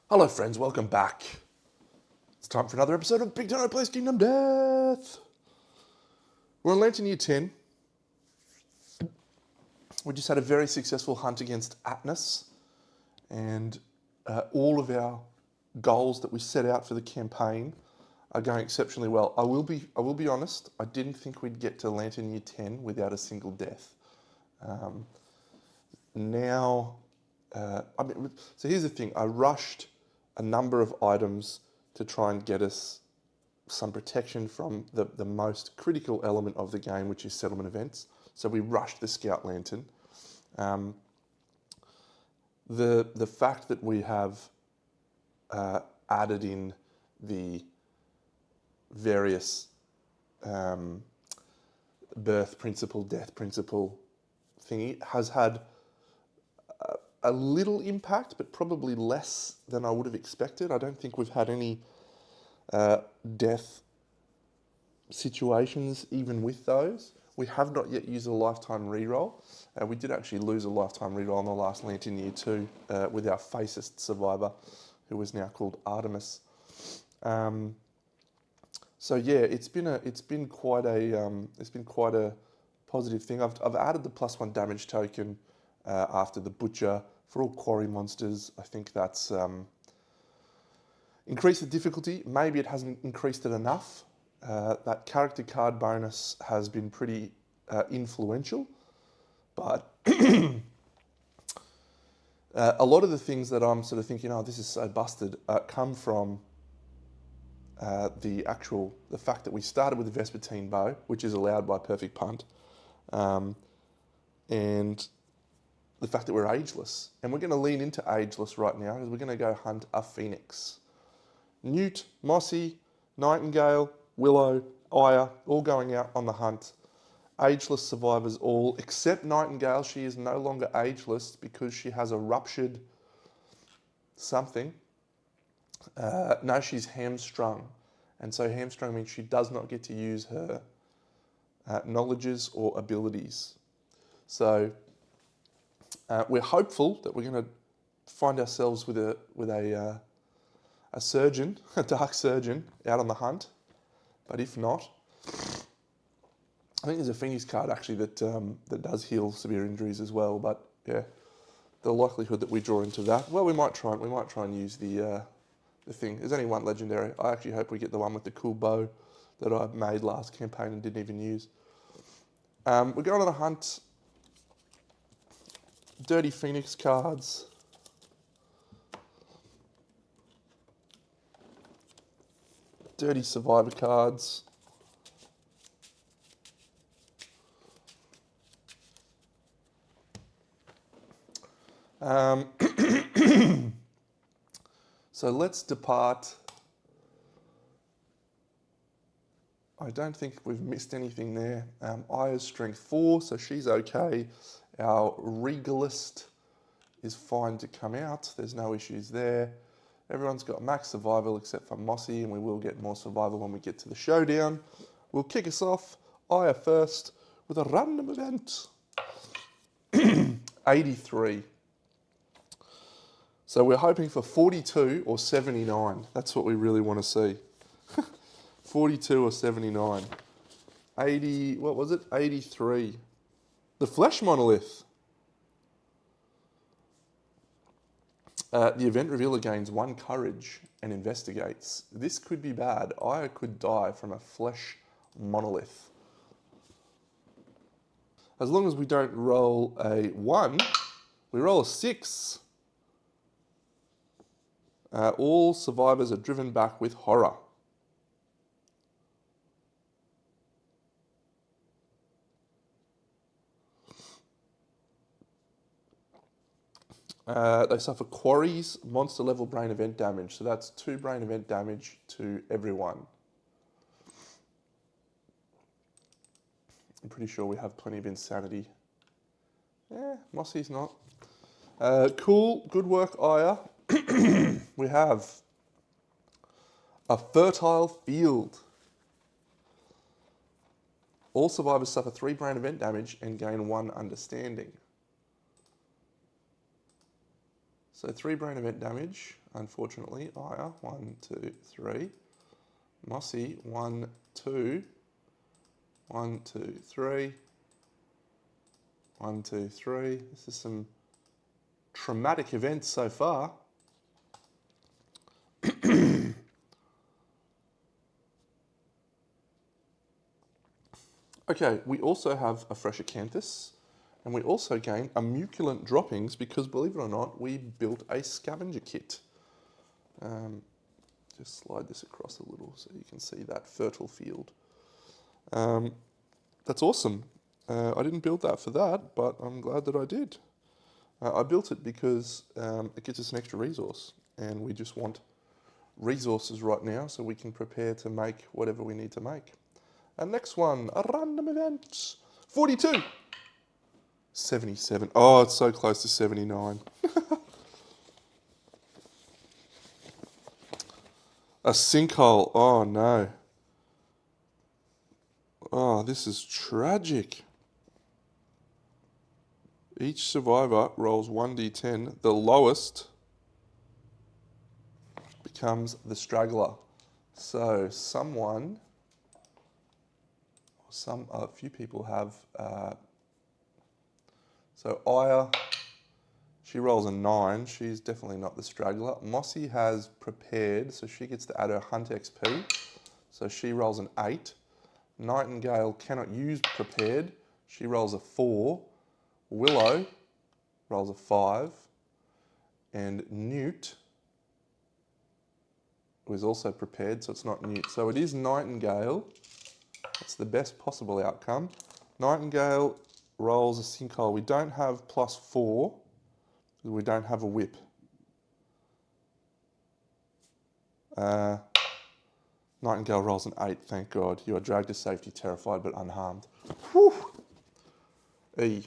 Hello friends, welcome back. It's time for another episode of BigDenoPlays Kingdom Death. We're on Lantern Year 10. We just had a very successful hunt against Atlas, and all of our goals that we set out for the campaign are going exceptionally well. I will be honest, I didn't think we'd get to Lantern Year 10 without a single death. So here's the thing, I rushed a number of items to try and get us some protection from the most critical element of the game, which is settlement events. So we rushed the Scout Lantern. The fact that we have added in the various birth principle, death principle thingy has had a little impact, but probably less than I would have expected. I don't think we've had any death situations even with those. We have not yet used a lifetime reroll. We did actually lose a lifetime reroll in the last Lantern Year 2 with our facist survivor, who is now called Artemis. So yeah, it's been quite a positive thing. I've added the +1 damage token after the Butcher for all quarry monsters. I think that's increased the difficulty. Maybe it hasn't increased it enough. That character card bonus has been pretty influential, but a lot of the things that I'm sort of thinking, oh, this is so busted, come from the fact that we started with the Vespertine bow, which is allowed by Perfect Punt, and the fact that we're ageless. And we're going to lean into ageless right now because we're going to go hunt a Phoenix. Newt, Mossy, Nightingale, Willow, Aya, all going out on the hunt. Ageless survivors all, except Nightingale. She is no longer ageless because she has a ruptured something. No, she's hamstrung. And so hamstrung means she does not get to use her knowledges or abilities. So we're hopeful that we're going to find ourselves with a surgeon, a dark surgeon, out on the hunt. But if not, I think there's a Phoenix card actually that does heal severe injuries as well. But yeah, the likelihood that we draw into that, well, we might try and use the thing. There's only one legendary. I actually hope we get the one with the cool bow that I made last campaign and didn't even use. We're going on a hunt. Dirty Phoenix cards. Dirty Survivor cards. So let's depart. I don't think we've missed anything there. Aya's strength 4, so she's okay. Our Regalist is fine to come out. There's no issues there. Everyone's got max survival except for Mossy, and we will get more survival when we get to the showdown. We'll kick us off, Aya first, with a random event. 83. So we're hoping for 42 or 79. That's what we really want to see. 42 or 79. 80, what was it? 83. The Flesh Monolith. The event revealer gains 1 courage and investigates. This could be bad. Aya could die from a Flesh Monolith. As long as we don't roll a 1, we roll a 6. All survivors are driven back with horror. They suffer quarries, monster level brain event damage. So that's 2 brain event damage to everyone. I'm pretty sure we have plenty of insanity. Mossy's not. Cool, good work, Aya. We have a fertile field. All survivors suffer 3 brain event damage and gain 1 understanding. So 3 brain event damage, unfortunately. Aya, 1, 2, 3. Mossy, 1, 2. 1, 2, 3. 1, 2, 3. This is some traumatic events so far. Okay, we also have a fresh acanthus, and we also gain a muculent droppings because, believe it or not, we built a scavenger kit. Just slide this across a little so you can see that fertile field. That's awesome. I didn't build that for that, but I'm glad that I did. I built it because it gives us an extra resource, and we just want resources right now so we can prepare to make whatever we need to make. And next one, a random event. 42. 77. Oh, it's so close to 79. A sinkhole. Oh, no. Oh, this is tragic. Each survivor rolls 1d10. The lowest becomes the straggler. So a few people have, so Aya, she rolls a 9. She's definitely not the straggler. Mossy has prepared, so she gets to add her hunt XP. So she rolls an 8. Nightingale cannot use prepared. She rolls a 4. Willow rolls a 5. And Newt was also prepared, so it's not Newt. So it is Nightingale. That's the best possible outcome. Nightingale rolls a sinkhole. We don't have +4 because we don't have a whip. Nightingale rolls an 8, thank God. You are dragged to safety, terrified but unharmed. Whew. A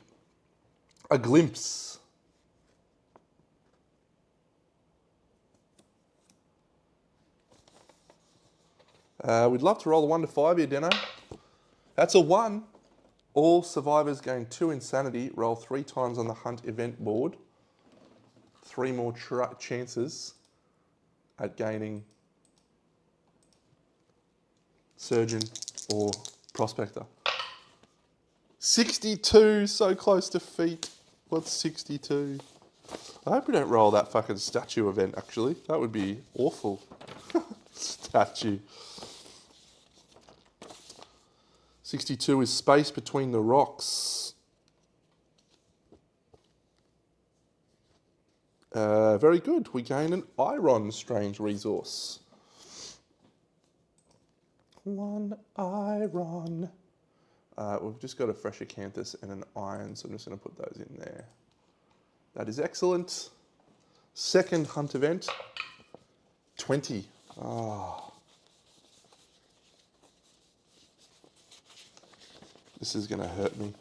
glimpse. We'd love to roll a 1 to 5 here, Deno. That's a 1. All survivors gain 2 insanity. Roll 3 times on the hunt event board. 3 more chances at gaining surgeon or prospector. 62, so close to feet. What's 62? I hope we don't roll that fucking statue event, actually. That would be awful. Statue. 62 is space between the rocks. Very good. We gain an iron strange resource. 1 iron. We've just got a fresh acanthus and an iron, so I'm just going to put those in there. That is excellent. Second hunt event, 20. Oh. This is going to hurt me.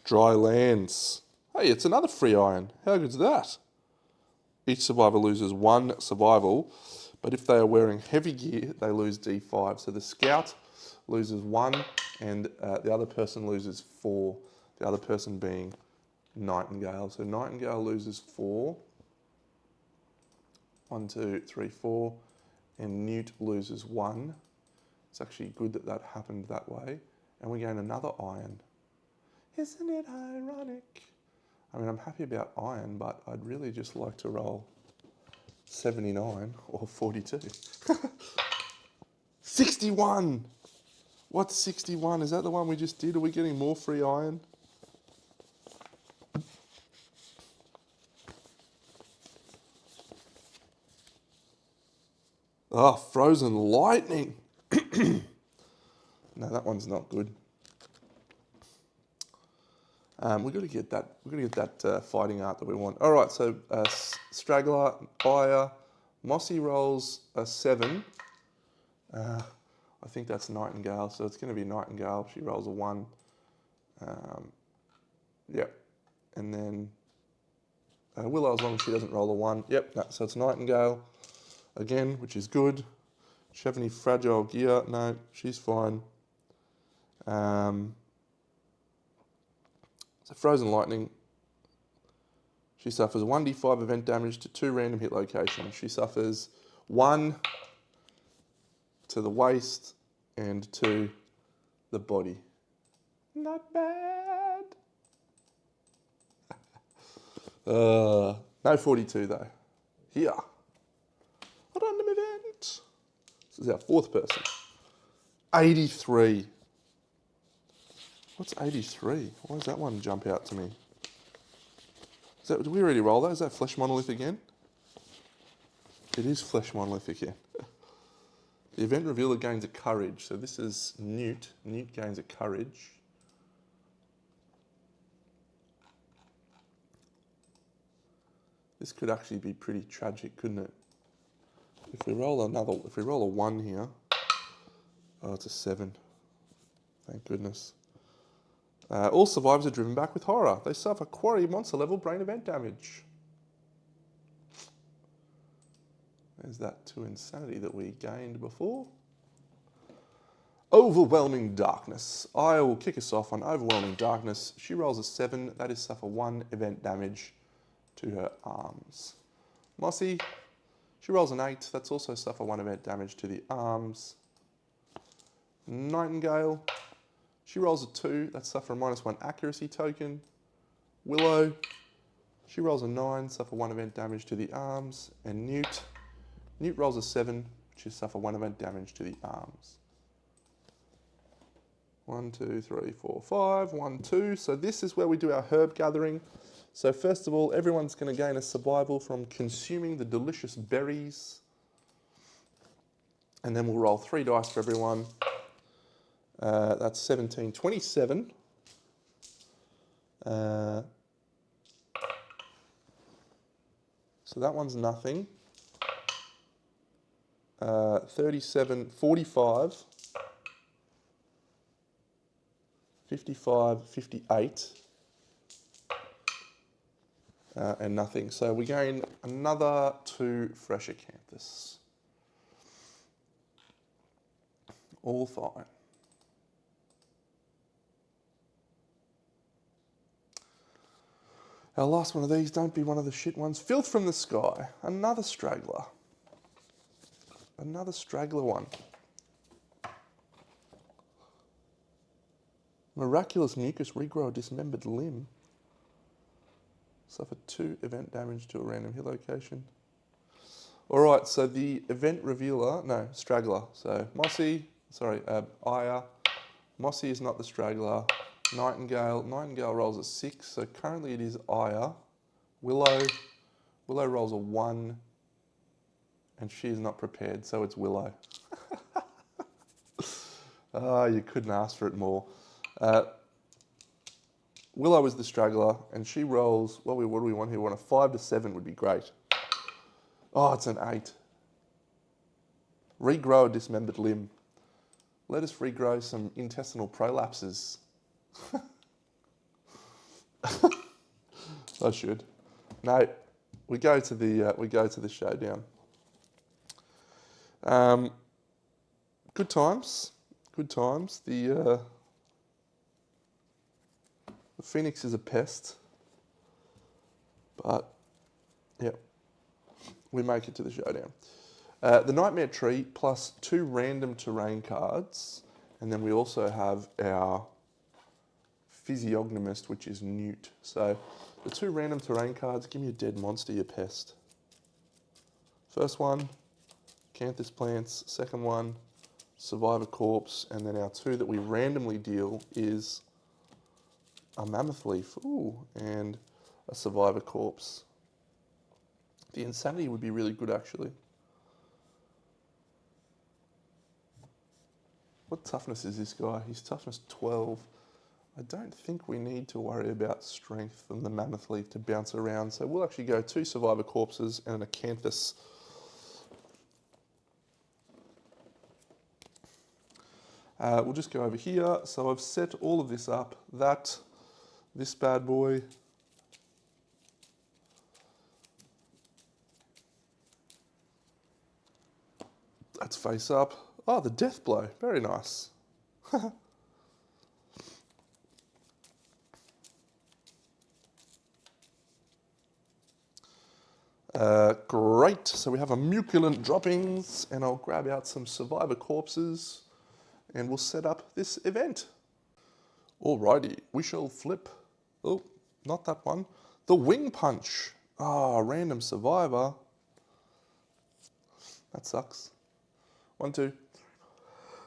Dry lands. Hey, it's another free iron. How good's that? Each survivor loses 1 survival, but if they are wearing heavy gear, they lose D5. So the scout loses 1, and the other person loses 4. The other person being Nightingale. So Nightingale loses 4. 1, 2, 3, 4. And Newt loses 1. It's actually good that that happened that way. And we gain another iron. Isn't it ironic? I mean, I'm happy about iron, but I'd really just like to roll 79 or 42. 61! What's 61? Is that the one we just did? Are we getting more free iron? Oh, frozen lightning. No, that one's not good. We've got to get that fighting art that we want. All right, so Straggler, Aya, Mossy rolls a 7. I think that's Nightingale, so it's going to be Nightingale. She rolls a 1. Yep. And then Willow, as long as she doesn't roll a 1. Yep, no, so it's Nightingale again, which is good. Does she have any fragile gear? No, she's fine. So Frozen Lightning, She suffers 1d5 event damage to 2 random hit locations. She suffers 1 to the waist and 2 the body. Not bad. No 42 though. Here. A random event. This is our 4th person. 83. What's 83? Why does that one jump out to me? Did we already roll that? Is that Flesh Monolith again? It is Flesh Monolith again. The event revealer gains a courage. So this is Newt. Newt gains a courage. This could actually be pretty tragic, couldn't it? If we roll a 1 here, oh, it's a 7. Thank goodness. All survivors are driven back with horror. They suffer quarry monster level brain event damage. There's that 2 insanity that we gained before. Overwhelming darkness. I will kick us off on overwhelming darkness. She rolls a 7. That is suffer 1 event damage to her arms. Mossy. She rolls an 8. That's also suffer 1 event damage to the arms. Nightingale. She rolls a 2. That's suffer a -1 accuracy token. Willow. She rolls a 9. Suffer 1 event damage to the arms. And Newt. Newt rolls a 7. She suffer 1 event damage to the arms. 1, 2, 3, 4, 5. 1, 2. So this is where we do our herb gathering. So first of all, everyone's going to gain a survival from consuming the delicious berries. And then we'll roll 3 dice for everyone. That's 17, 27. So that one's nothing. 37, 45. 55, 58. And nothing. So we gain another 2 fresh acanthus. All fine. Our last one of these, don't be one of the shit ones. Filth from the Sky. Another straggler. Another straggler one. Miraculous mucus regrow a dismembered limb. Suffer 2 event damage to a random hit location. Alright, so the event revealer, no, straggler. So Aya. Mossy is not the straggler. Nightingale rolls a 6, so currently it is Aya. Willow rolls a 1, and she is not prepared, so it's Willow. You couldn't ask for it more. Willow is the straggler, and she rolls, what do we want here? We want a 5 to 7 would be great. Oh, it's an 8. Regrow a dismembered limb. Let us regrow some intestinal prolapses. I should. No, we go to the showdown. Good times. The Phoenix is a pest, but yeah, we make it to the showdown. The Nightmare Tree plus 2 random terrain cards, and then we also have our Physiognomist, which is Newt. So the 2 random terrain cards, give me a dead monster, you pest. First one, Canthus Plants. Second one, Survivor Corpse. And then our 2 that we randomly deal is a Mammoth Leaf, and a Survivor Corpse. The Insanity would be really good, actually. What toughness is this guy? He's toughness 12. I don't think we need to worry about strength and the Mammoth Leaf to bounce around, so we'll actually go 2 Survivor Corpses and an Acanthus. We'll just go over here. So I've set all of this up. This bad boy. That's face up. Oh, the Death Blow. Very nice. Great, so we have a muculent droppings, and I'll grab out some survivor corpses, and we'll set up this event. Alrighty, we shall flip. Oh, not that one. The wing punch. Ah, random survivor. That sucks. 1, 2,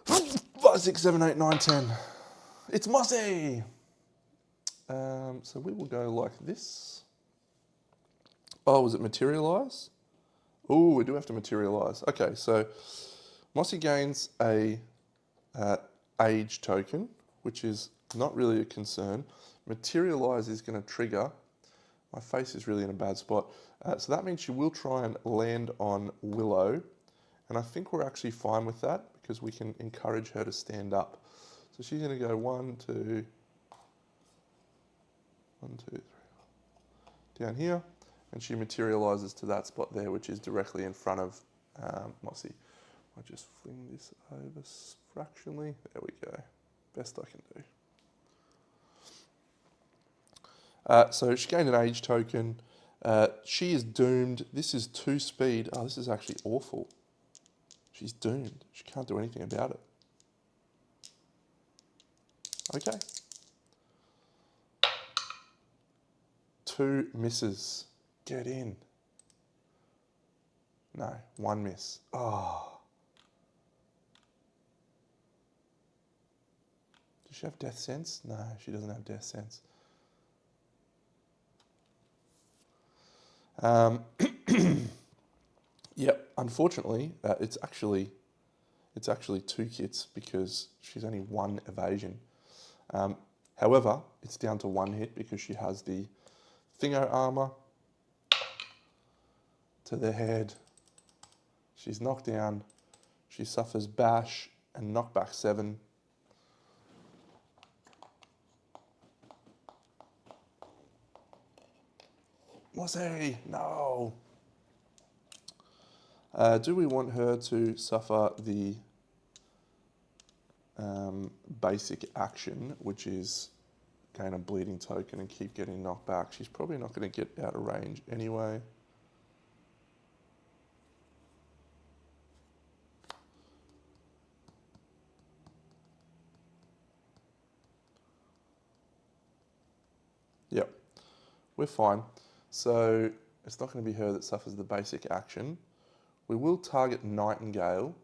5, 6, 7, 8, 9, 10. It's Mossy. So we will go like this. Oh, was it materialize? Oh, we do have to materialize. Okay, so Mossy gains a age token, which is not really a concern. Materialize is going to trigger. My face is really in a bad spot. So that means she will try and land on Willow. And I think we're actually fine with that because we can encourage her to stand up. So she's going to go 1, 2, 3, down here. And she materializes to that spot there, which is directly in front of Mossy. I'll just fling this over fractionally. There we go. Best I can do. So she gained an age token. She is doomed. This is 2 speed. Oh, this is actually awful. She's doomed. She can't do anything about it. Okay. 2 misses. Get in. No, 1 miss. Oh. Does she have death sense? No, she doesn't have death sense. Yep, unfortunately, it's actually 2 kits because she's only 1 evasion. However, it's down to 1 hit because she has the Thingo armor to the head. She's knocked down. She suffers bash and knockback 7. Mossy, no. Do we want her to suffer the basic action, which is gain a bleeding token and keep getting knocked back? She's probably not going to get out of range anyway. Yep, we're fine. So it's not going to be her that suffers the basic action. We will target Nightingale.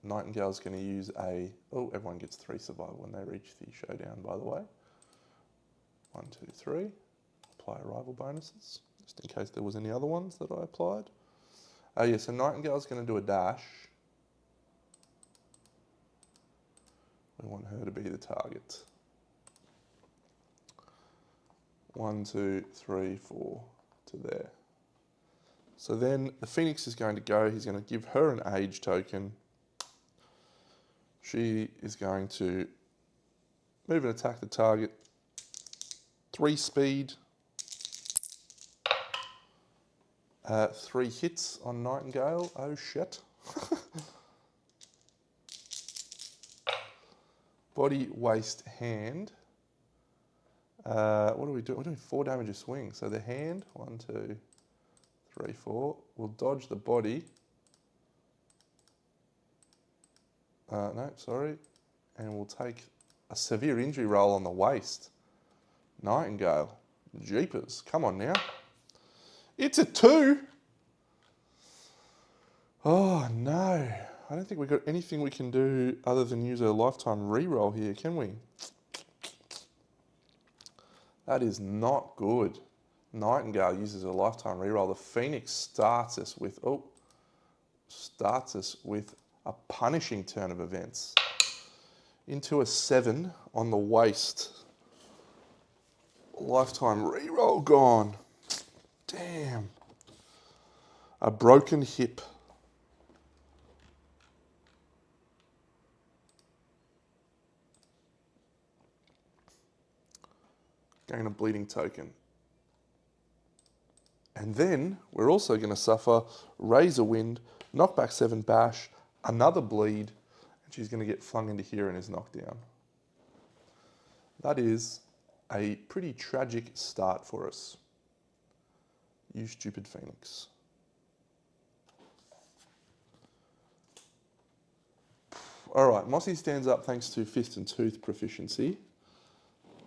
Nightingale's going to use a... Oh, everyone gets 3 survival when they reach the showdown, by the way. 1, 2, 3. Apply arrival bonuses, just in case there was any other ones that I applied. Yeah, so Nightingale's going to do a dash. We want her to be the target. 1, 2, 3, 4 to there. So then the Phoenix is going to go. He's going to give her an age token. She is going to move and attack the target. 3 speed. 3 hits on Nightingale. Oh shit. Body, waist, hand. What are we doing? We're doing 4 damage a swing. So the hand, 1, 2, 3, 4. We'll dodge the body. No, sorry. And we'll take a severe injury roll on the waist. Nightingale. Jeepers. Come on now. It's a 2. Oh, no. I don't think we've got anything we can do other than use a lifetime reroll here, can we? That is not good. Nightingale uses a lifetime reroll. The Phoenix starts us with a punishing turn of events. Into a 7 on the waist. Lifetime reroll gone. Damn. A broken hip. Gain a bleeding token. And then we're also going to suffer Razor Wind, knockback 7 bash, another bleed, and she's going to get flung into here and is knocked down. That is a pretty tragic start for us. You stupid Phoenix. All right, Mossy stands up thanks to Fist and Tooth proficiency.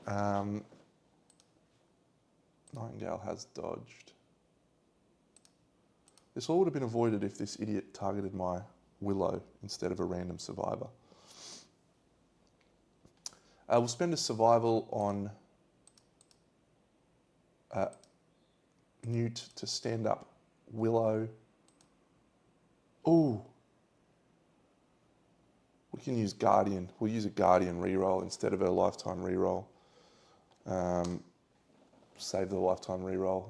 Nightingale has dodged. This all would have been avoided if this idiot targeted my Willow instead of a random survivor. We'll spend a survival on Newt to stand up Willow. Ooh. We can use Guardian. We'll use a Guardian reroll instead of a lifetime reroll. Save the lifetime reroll.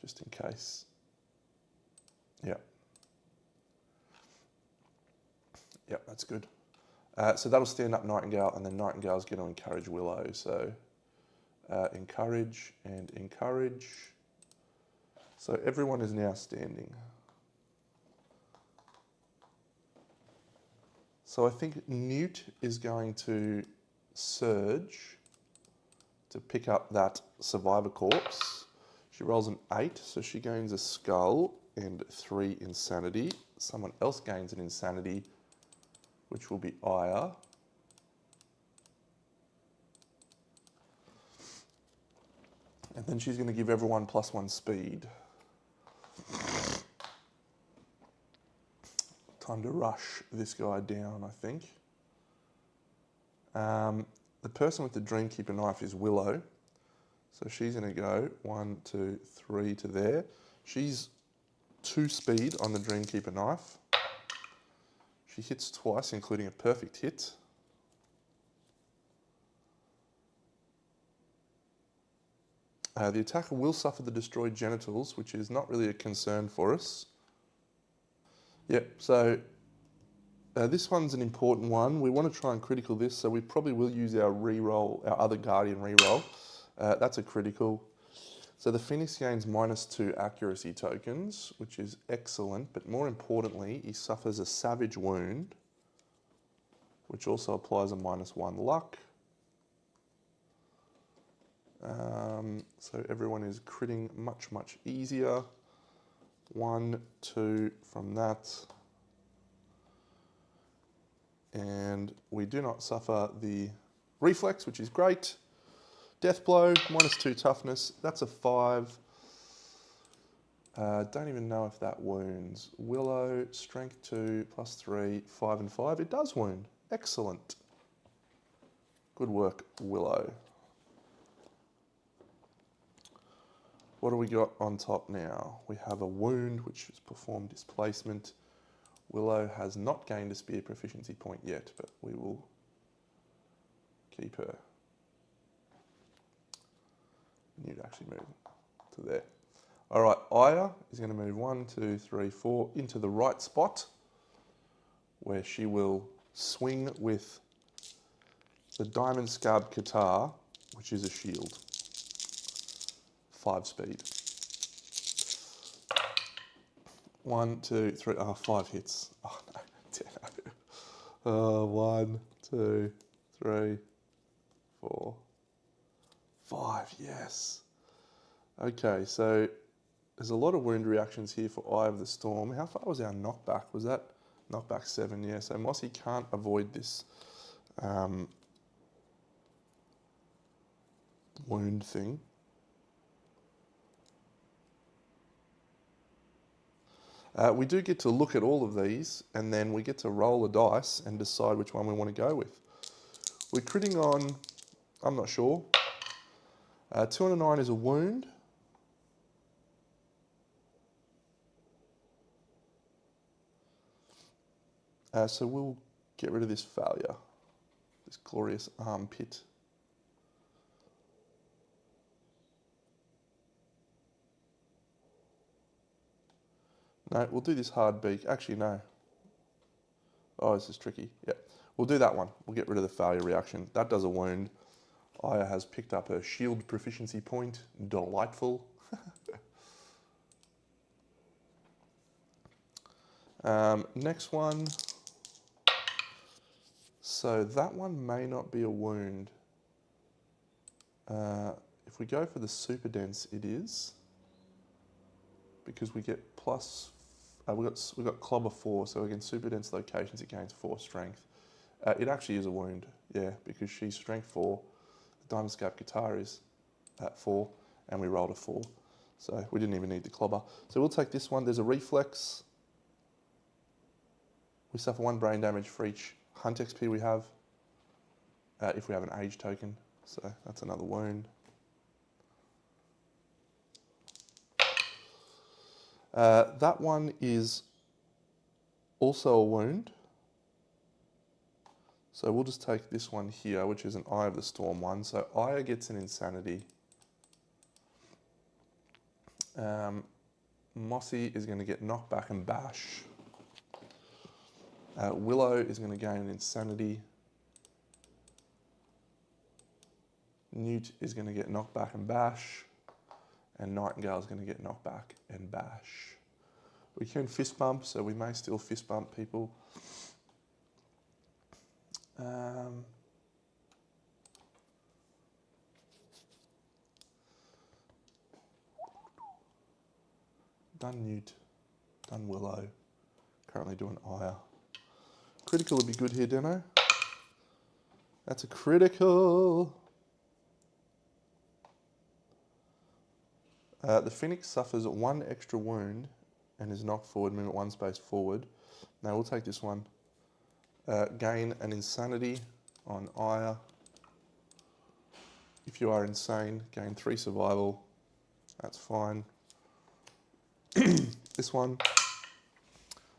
Just in case. Yep. Yep, that's good. So that'll stand up Nightingale, and then Nightingale's going to encourage Willow. So encourage and encourage. So everyone is now standing. So I think Newt is going to surge to pick up that survivor corpse. She rolls an 8, so she gains a skull and 3 insanity. Someone else gains an insanity, which will be Aya. And then she's going to give everyone +1 speed. Time to rush this guy down, I think. The person with the Dreamkeeper knife is Willow. So she's going to go 1, 2, 3 to there. She's 2 speed on the Dreamkeeper knife. She hits twice, including a perfect hit. The attacker will suffer the destroyed genitals, which is not really a concern for us. Yep, so this one's an important one. We want to try and critical this, so we probably will use our reroll, our other Guardian reroll. That's a critical. So the Phoenix gains -2 accuracy tokens, which is excellent, but more importantly, he suffers a savage wound, which also applies a -1 luck. So everyone is critting much, much easier. 1, 2 from that. And we do not suffer the reflex, which is great. Death blow, -2 toughness. That's a 5. Don't even know if that wounds. Willow, strength 2, +3, 5 and 5. It does wound. Excellent. Good work, Willow. What do we got on top now? We have a wound, which has performed displacement. Willow has not gained a spear proficiency point yet, but we will keep her. Newt actually move to there. All right, Aya is going to move 1, 2, 3, 4 into the right spot, where she will swing with the Diamond Scab Katar, which is a shield. 5 speed. 1, 2, 3. Oh, 5 hits. Oh no, 10. Oh, 1, 2, 3, 4, 5. Yes. Okay, so there's a lot of wound reactions here for Eye of the Storm. How far was our knockback? Was that knockback 7? Yeah. So Mossy can't avoid this wound thing. We do get to look at all of these, and then we get to roll a dice and decide which one we want to go with. We're critting on, I'm not sure. 209 is a wound. So we'll get rid of this failure, this glorious armpit. No, we'll do this hard beak. Actually, no. Oh, this is tricky. Yeah, we'll do that one. We'll get rid of the failure reaction. That does a wound. Aya has picked up her shield proficiency point. Delightful. Next one. So that one may not be a wound. If we go for the super dense, it is, because we get plus, we've got clobber 4, so against super dense locations it gains 4 strength. It actually is a wound, yeah, because she's strength 4, the Diamond Scape guitar is at 4, and we rolled a 4. So we didn't even need the clobber. So we'll take this one. There's a reflex. We suffer 1 brain damage for each hunt XP we have, if we have an age token. So that's another wound. That one is also a wound. So we'll just take this one here, which is an Eye of the Storm one. So Aya gets an insanity. Mossy is going to get knockback and bash. Willow is going to gain an insanity. Newt is going to get knockback and bash. And Nightingale is going to get knockback and bash. We can fist bump, so we may still fist bump people. Done Newt, done Willow. Currently doing Aya. Critical would be good here, Deno. That's a critical. The Phoenix suffers 1 extra wound and is knocked forward, movement 1 space forward. Now we'll take this one. Gain an insanity on Aya. If you are insane, gain 3 survival. That's fine. This one,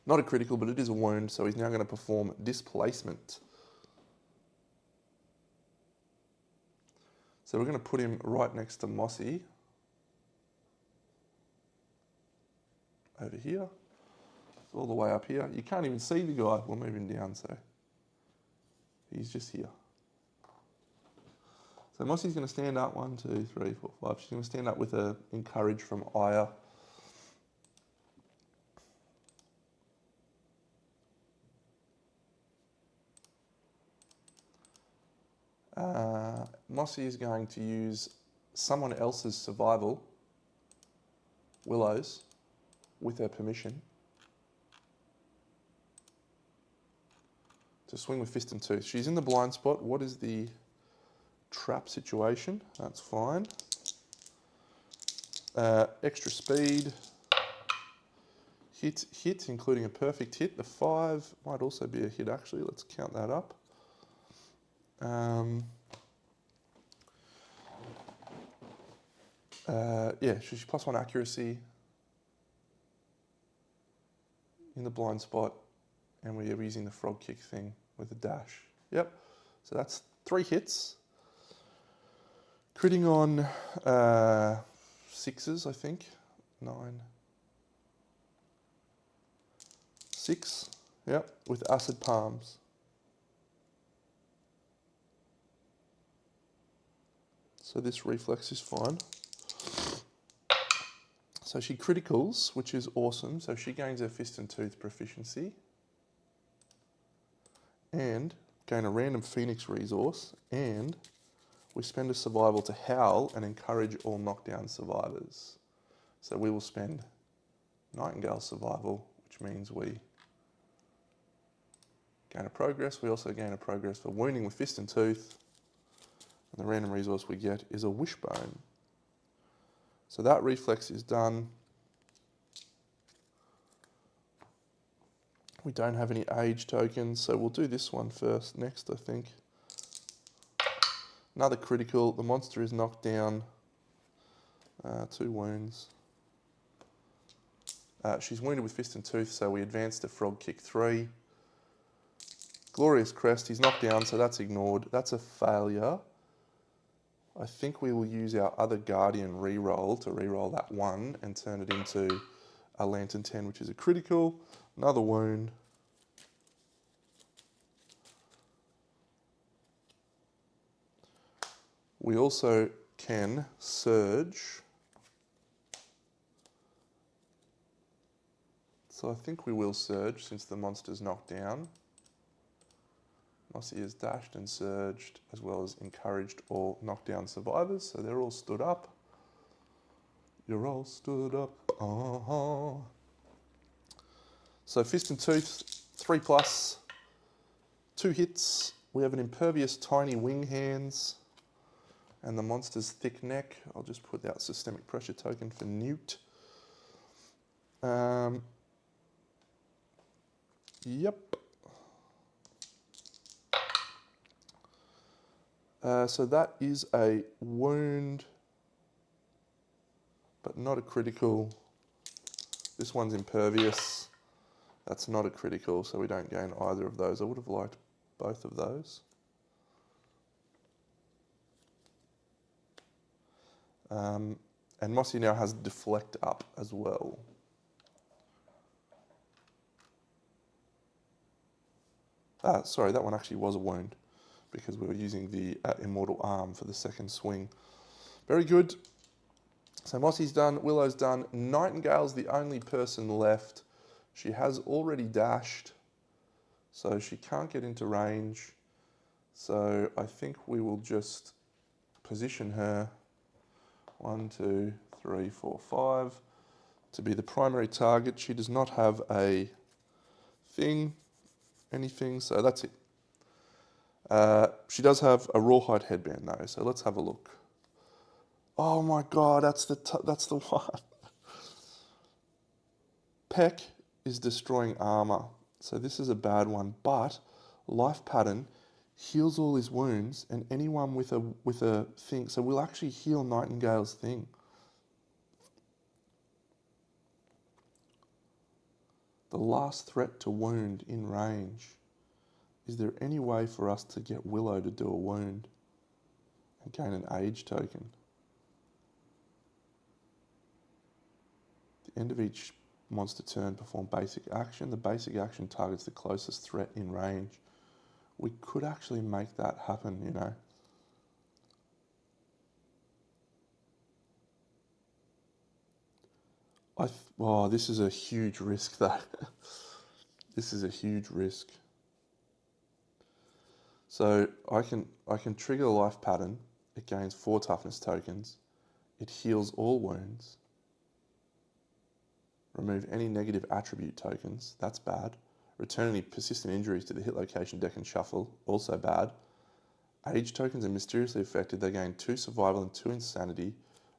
not a critical, but it is a wound, so he's now going to perform displacement. So we're going to put him right next to Mossy. Over here. It's all the way up here. You can't even see the guy. We'll move him down, so he's just here. So Mossy's going to stand up, 1, 2, 3, 4, 5. She's going to stand up with a encourage from Aya. Mossy is going to use someone else's survival, Willow's, with her permission, to swing with fist and tooth. She's in the blind spot. What is the trap situation? That's fine. Extra speed. Hit, including a perfect hit. The 5 might also be a hit, actually. Let's count that up. Yeah, she's +1 accuracy in the blind spot, and we're using the frog kick thing with a dash. Yep, so that's 3 hits. Critting on 6s, I think. 9. 6, yep, with acid palms. So this reflex is fine. So she criticals, which is awesome. So she gains her fist and tooth proficiency. And gain a random Phoenix resource. And we spend a survival to howl and encourage all knockdown survivors. So we will spend Nightingale survival, which means we gain a progress. We also gain a progress for wounding with fist and tooth. And the random resource we get is a wishbone. So that reflex is done. We don't have any age tokens, so we'll do this one first, next I think. Another critical, the monster is knocked down. 2 wounds. She's wounded with fist and tooth, so we advance to frog kick 3. Glorious crest, he's knocked down, so that's ignored. That's a failure. I think we will use our other Guardian reroll to reroll that 1 and turn it into a Lantern 10, which is a critical. Another wound. We also can surge. So I think we will surge since the monster's knocked down. Mossy has dashed and surged, as well as encouraged all knockdown survivors, so they're all stood up. You're all stood up. So Fist and Tooth, 3+, 2 hits. We have an Impervious Tiny Wing Hands, and the monster's Thick Neck. I'll just put out Systemic Pressure token for Newt. Yep. So that is a wound, but not a critical. This one's impervious. That's not a critical, so we don't gain either of those. I would have liked both of those. And Mossy now has Deflect up as well. Sorry, that one actually was a wound because we were using the Immortal Arm for the second swing. Very good. So Mossy's done, Willow's done. Nightingale's the only person left. She has already dashed, so she can't get into range. So I think we will just position her 1, 2, 3, 4, 5 to be the primary target. She does not have a thing, anything, so that's it. She does have a Rawhide headband though, so let's have a look. Oh my god, that's the one. Peck is destroying armor, so this is a bad one, but Life Pattern heals all his wounds and anyone with a thing, so we'll actually heal Nightingale's thing. The last threat to wound in range. Is there any way for us to get Willow to do a wound and gain an age token? At the end of each monster turn, perform basic action. The basic action targets the closest threat in range. We could actually make that happen, you know. Oh, this is a huge risk though. This is a huge risk. So I can trigger the Life Pattern. It gains 4 toughness tokens. It heals all wounds. Remove any negative attribute tokens. That's bad. Return any persistent injuries to the hit location deck and shuffle. Also bad. Age tokens are mysteriously affected. They gain 2 survival and 2 insanity.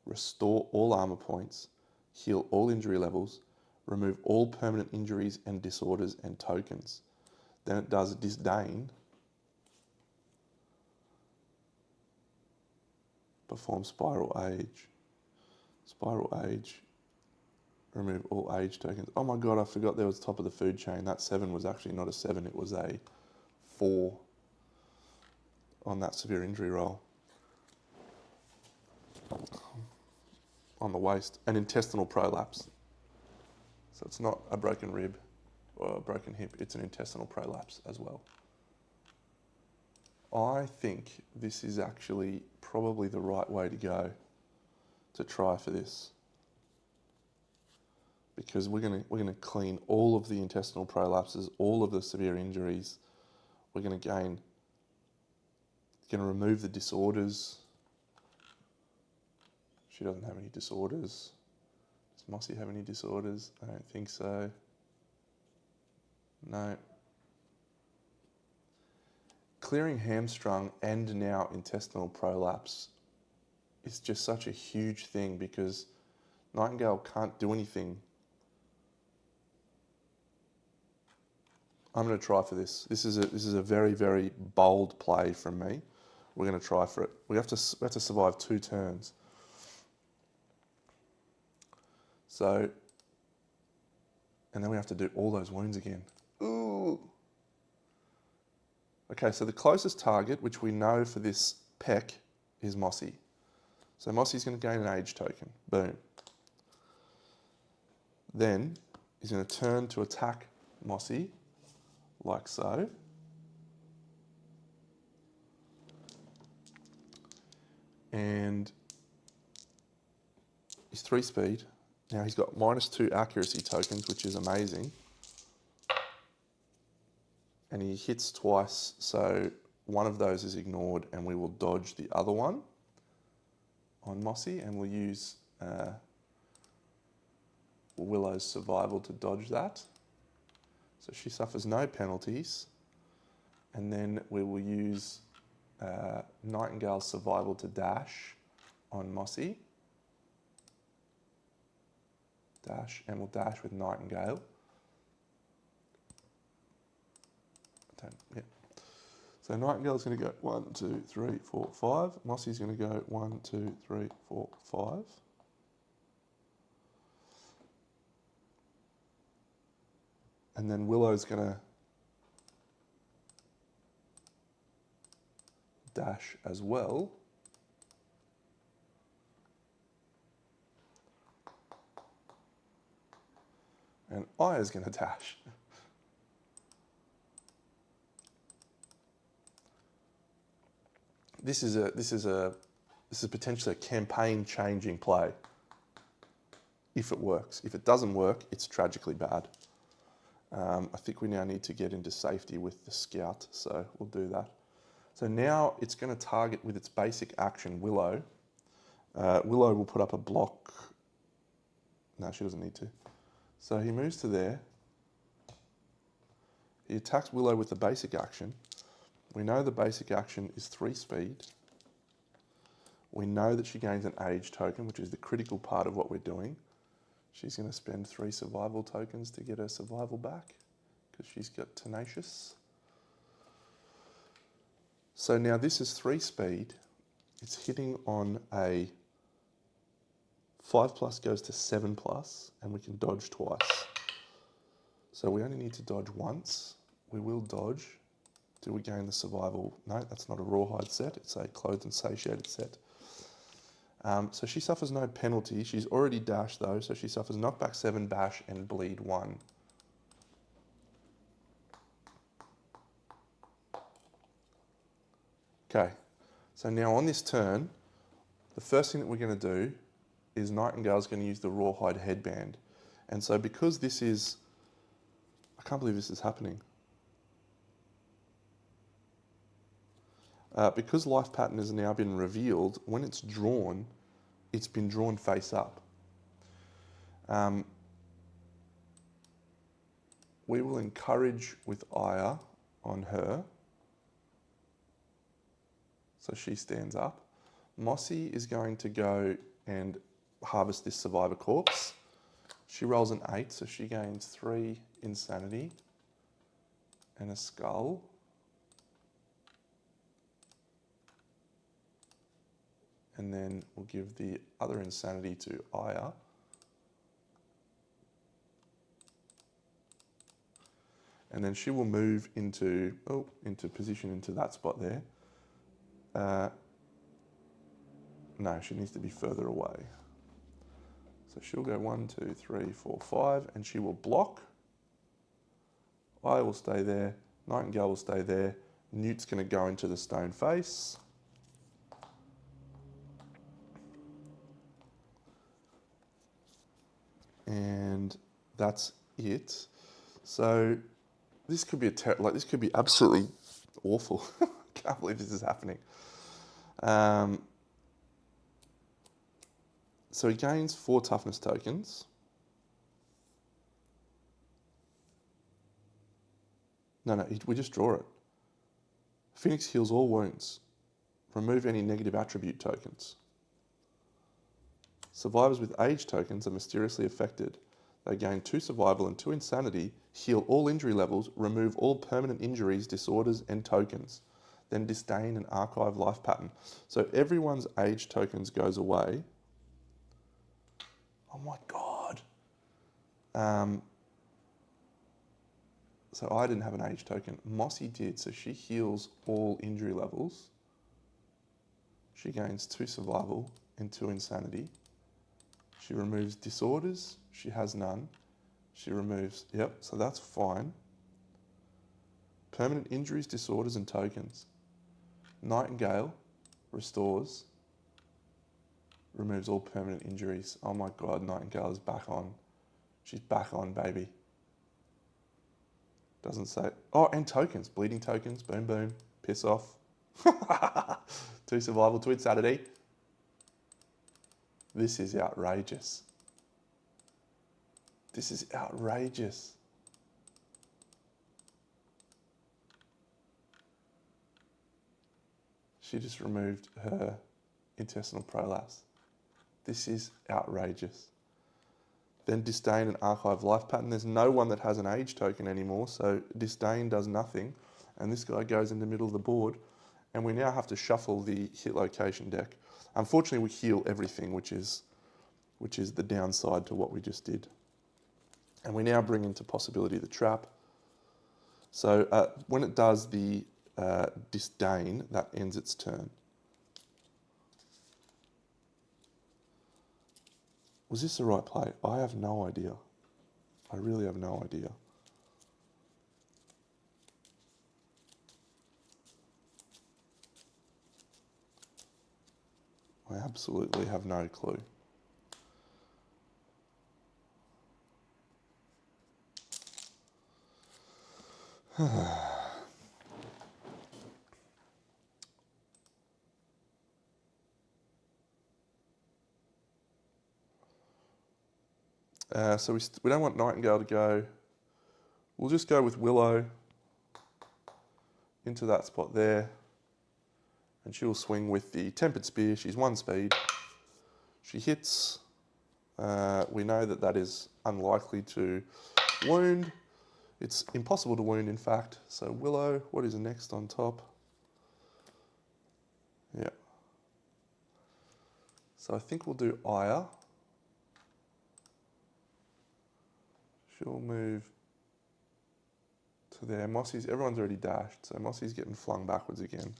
Restore all armor points. Heal all injury levels. Remove all permanent injuries and disorders and tokens. Then it does Disdain. Perform Spiral Age. Spiral Age. Remove all age tokens. Oh my god, I forgot there was top of the food chain. That 7 was actually not a 7, it was a 4 on that severe injury roll. On the waist. An intestinal prolapse. So it's not a broken rib or a broken hip, it's an intestinal prolapse as well. I think this is actually probably the right way to go to try for this. Because we're gonna clean all of the intestinal prolapses, all of the severe injuries. We're gonna remove the disorders. She doesn't have any disorders. Does Mossy have any disorders? I don't think so. No. Clearing hamstrung and now intestinal prolapse is just such a huge thing because Nightingale can't do anything. I'm going to try for this. This is a very, very bold play from me. We're going to try for it. We have to survive 2 turns. So, and then we have to do all those wounds again. Ooh. Okay, so the closest target, which we know for this Peck, is Mossy. So Mossy's going to gain an age token. Boom. Then he's going to turn to attack Mossy. Like so. And he's 3 speed. Now he's got -2 accuracy tokens, which is amazing. and he hits twice, so one of those is ignored, and we will dodge the other one on Mossy, and we'll use Willow's survival to dodge that. So she suffers no penalties, and then we will use Nightingale's survival to dash on Mossy. Dash, and we'll dash with Nightingale. Yeah. So Nightingale's going to go 1, 2, 3, 4, 5. Mossy's going to go 1, 2, 3, 4, 5. And then Willow's going to dash as well. And Aya's going to dash. This is potentially a campaign-changing play if it works. If it doesn't work, it's tragically bad. I think we now need to get into safety with the scout, so we'll do that. So now it's going to target with its basic action Willow. Willow will put up a block. No, she doesn't need to. So he moves to there. He attacks Willow with the basic action. We know the basic action is 3 speed. We know that she gains an age token, which is the critical part of what we're doing. She's going to spend 3 survival tokens to get her survival back because she's got tenacious. So now this is 3 speed. It's hitting on a 5+ goes to 7+, and we can dodge twice. So we only need to dodge once. We will dodge. Do we gain the survival? No, that's not a rawhide set. It's a clothed and satiated set. So she suffers no penalty. She's already dashed though, so she suffers knockback 7, bash, and bleed 1. Okay, so now on this turn, the first thing that we're going to do is Nightingale's going to use the rawhide headband. And so because this is, I can't believe this is happening. Because life pattern has now been revealed, when it's drawn, it's been drawn face up. We will encourage with Aya on her. So she stands up. Mossy is going to go and harvest this survivor corpse. She rolls an 8, so she gains 3 insanity and a skull. And then we'll give the other insanity to Aya. And then she will move into position into that spot there. No, she needs to be further away. So she'll go 1, 2, 3, 4, 5, and she will block. Aya will stay there. Nightingale will stay there. Newt's going to go into the stone face. And that's it. So this could be this could be absolutely awful. I can't believe this is happening. So he gains 4 toughness tokens. No, we just draw it. Phoenix heals all wounds. Remove any negative attribute tokens. Survivors with age tokens are mysteriously affected. They gain 2 survival and 2 insanity, heal all injury levels, remove all permanent injuries, disorders, and tokens. Then disdain and archive life pattern. So everyone's age tokens goes away. Oh my God. So I didn't have an age token. Mossy did, so she heals all injury levels. She gains 2 survival and 2 insanity. She removes disorders. She has none. She removes, yep, so that's fine. Permanent injuries, disorders, and tokens. Nightingale restores, removes all permanent injuries. Oh my God, Nightingale is back on. She's back on, baby. Doesn't say. Oh, and tokens. Bleeding tokens. Boom, boom. Piss off. 2 survival to Insanity. This is outrageous. This is outrageous. She just removed her intestinal prolapse. This is outrageous. Then Disdain and Archive Life Pattern. There's no one that has an age token anymore, so Disdain does nothing. And this guy goes in the middle of the board. And we now have to shuffle the hit location deck. Unfortunately, we heal everything, which is the downside to what we just did. And we now bring into possibility the trap. So when it does the Disdain, that ends its turn. Was this the right play? I have no idea. I really have no idea. I absolutely have no clue. So we don't want Nightingale to go. We'll just go with Willow into that spot there. And she'll swing with the Tempered Spear. She's 1 speed. She hits. We know that that is unlikely to wound. It's impossible to wound, in fact. So Willow, what is next on top? Yeah. So I think we'll do Aya. She'll move to there. Mossy's, everyone's already dashed, so Mossy's getting flung backwards again.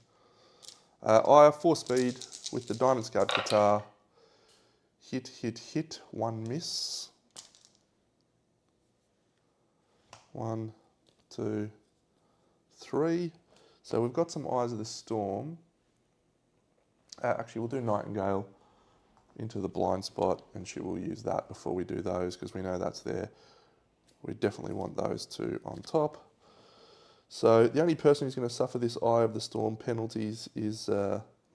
Aya, 4 speed with the Diamond Scarred Guitar. Hit, hit, hit. 1 miss. 1, 2, 3. So we've got some Eyes of the Storm. Actually, we'll do Nightingale into the blind spot, and she will use that before we do those, because we know that's there. We definitely want those 2 on top. So the only person who's going to suffer this Eye of the Storm penalties is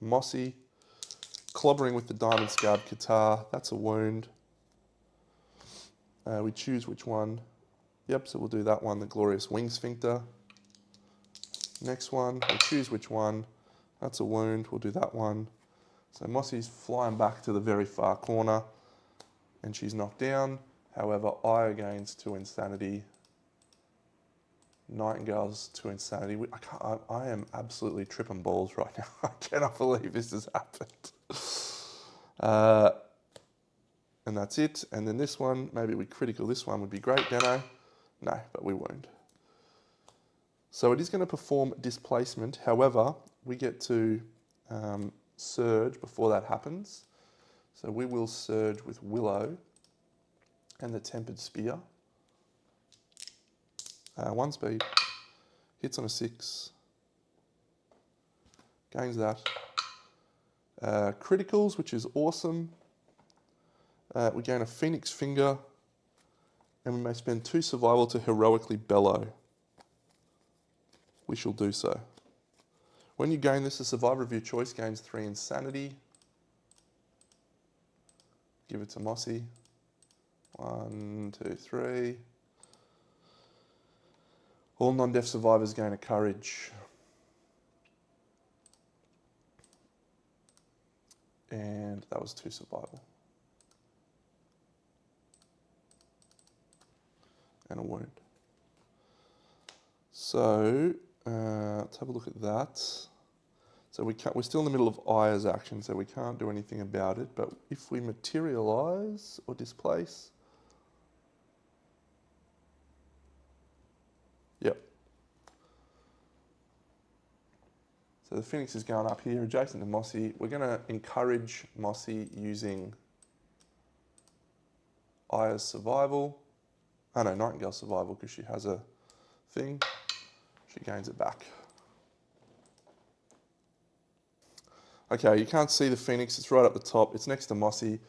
Mossy. Clobbering with the Diamond Scarred Guitar, that's a wound. We choose which one. Yep, so we'll do that one, the Glorious Wing Sphincter. Next one, we choose which one. That's a wound, we'll do that one. So Mossy's flying back to the very far corner and she's knocked down. However, Aya gains 2 Insanity. Nightingale's 2 Insanity. I am absolutely tripping balls right now. I cannot believe this has happened. And that's it. And then this one, maybe we critical this one would be great, Deno. No, but we won't. So it is going to perform displacement. However, we get to surge before that happens. So we will surge with Willow and the Tempered Spear. 1 speed. Hits on a 6. Gains that. Criticals, which is awesome. We gain a Phoenix Finger. And we may spend 2 survival to heroically bellow. We shall do so. When you gain this, the survivor of your choice gains 3 Insanity. Give it to Mossy. 1, 2, 3. All non-death survivors gain a Courage. And that was 2 survival. And a wound. So let's have a look at that. So we're still in the middle of Aya's action, so we can't do anything about it. But if we materialize or displace, yep. So the Phoenix is going up here, adjacent to Mossy. We're going to encourage Mossy using Aya's survival. Oh no, Nightingale's survival, because she has a thing. She gains it back. Okay, you can't see the Phoenix, it's right up the top. It's next to Mossy.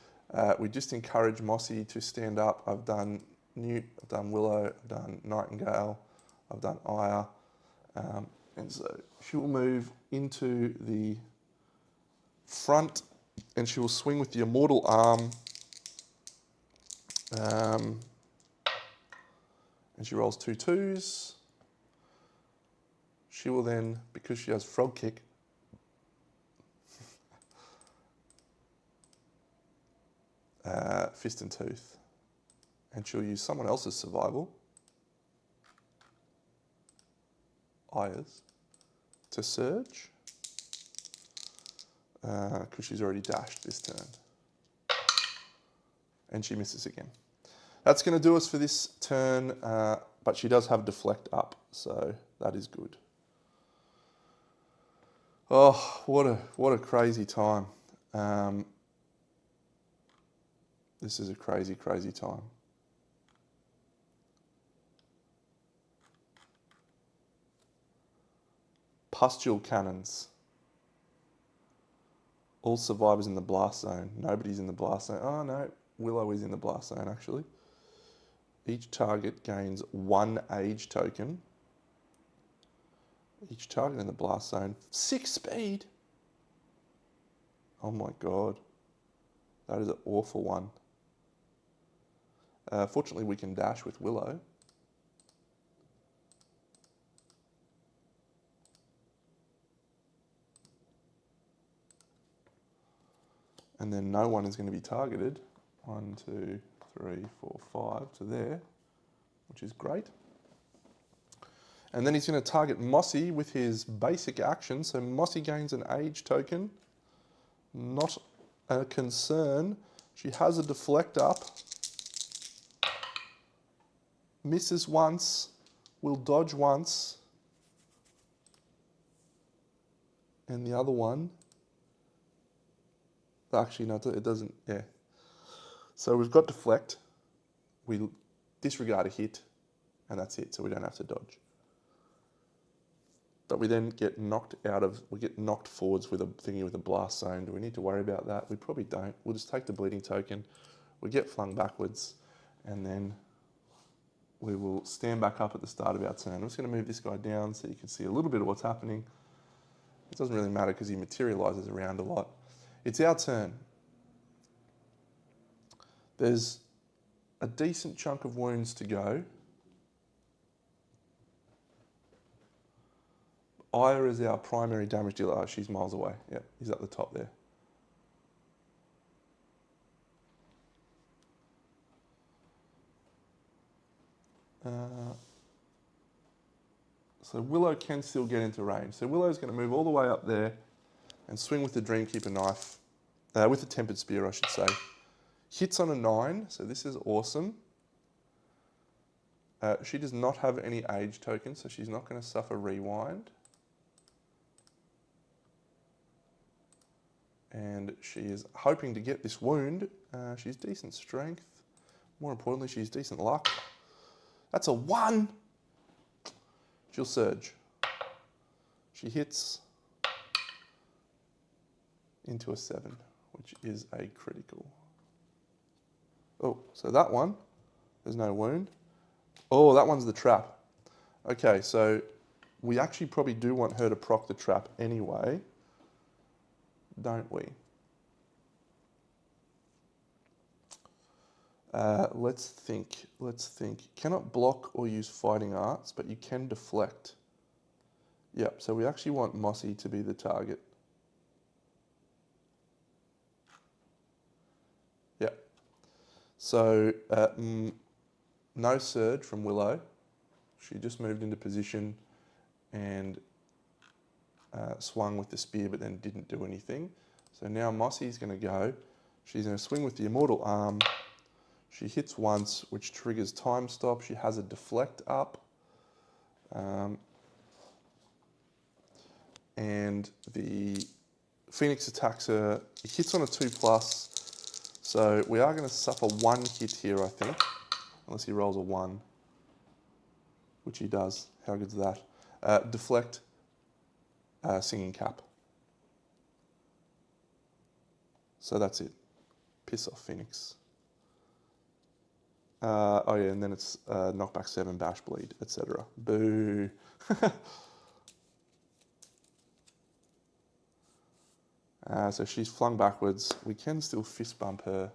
We just encourage Mossy to stand up. I've done Newt, I've done Willow, I've done Nightingale, I've done Aya. And so she will move into the front and she will swing with the Immortal Arm. And she rolls 2 2s. She will then, because she has Frog Kick, Fist and Tooth. And she'll use someone else's survival, Aya's, to surge. Because she's already dashed this turn. And she misses again. That's going to do us for this turn, but she does have Deflect up, so that is good. Oh, what a crazy time. This is a crazy, crazy time. Pustule Cannons. All survivors in the blast zone. Nobody's in the blast zone. Oh no, Willow is in the blast zone actually. Each target gains 1 age token. Each target in the blast zone. 6 speed. Oh my god. That is an awful one. Fortunately we can dash with Willow. And then no one is going to be targeted. 1, 2, 3, 4, 5 to there, which is great. And then he's going to target Mossy with his basic action. So Mossy gains an age token. Not a concern. She has a Deflect up. Misses once. Will dodge once. And the other one. Actually, no, it doesn't. Yeah. So we've got Deflect. We disregard a hit. And that's it. So we don't have to dodge. But we then get knocked we get knocked forwards with a thingy with a blast zone. Do we need to worry about that? We probably don't. We'll just take the bleeding token. We get flung backwards, and then we will stand back up at the start of our turn. I'm just going to move this guy down so you can see a little bit of what's happening. It doesn't really matter because he materializes around a lot. It's our turn. There's a decent chunk of wounds to go. Aya is our primary damage dealer. Oh, she's miles away. Yep, he's at the top there. So Willow can still get into range. So Willow's going to move all the way up there and swing with the Dreamkeeper knife, with the Tempered Spear, I should say. Hits on a 9, so this is awesome. She does not have any age tokens, so she's not going to suffer rewind. And she is hoping to get this wound. She's decent strength. More importantly, she's decent luck. That's a 1. She'll surge. She hits into a 7, which is a critical. Oh, so that one, there's no wound. Oh, that one's the trap. Okay, so we actually probably do want her to proc the trap anyway, don't we? Let's think. Cannot block or use fighting arts, but you can deflect. Yep, so we actually want Mossy to be the target. Yep. So no surge from Willow. She just moved into position and swung with the spear, but then didn't do anything. So now Mossy's going to go. She's going to swing with the Immortal Arm. She hits once, which triggers Time Stop. She has a Deflect up. And the Phoenix attacks her. It hits on a 2+. So we are going to suffer 1 hit here, I think. Unless he rolls a 1. Which he does. How good's that? Deflect. Singing Cap. So that's it. Piss off, Phoenix. Oh yeah, and then it's knockback 7, bash bleed, etc. Boo. So she's flung backwards. We can still fist bump her.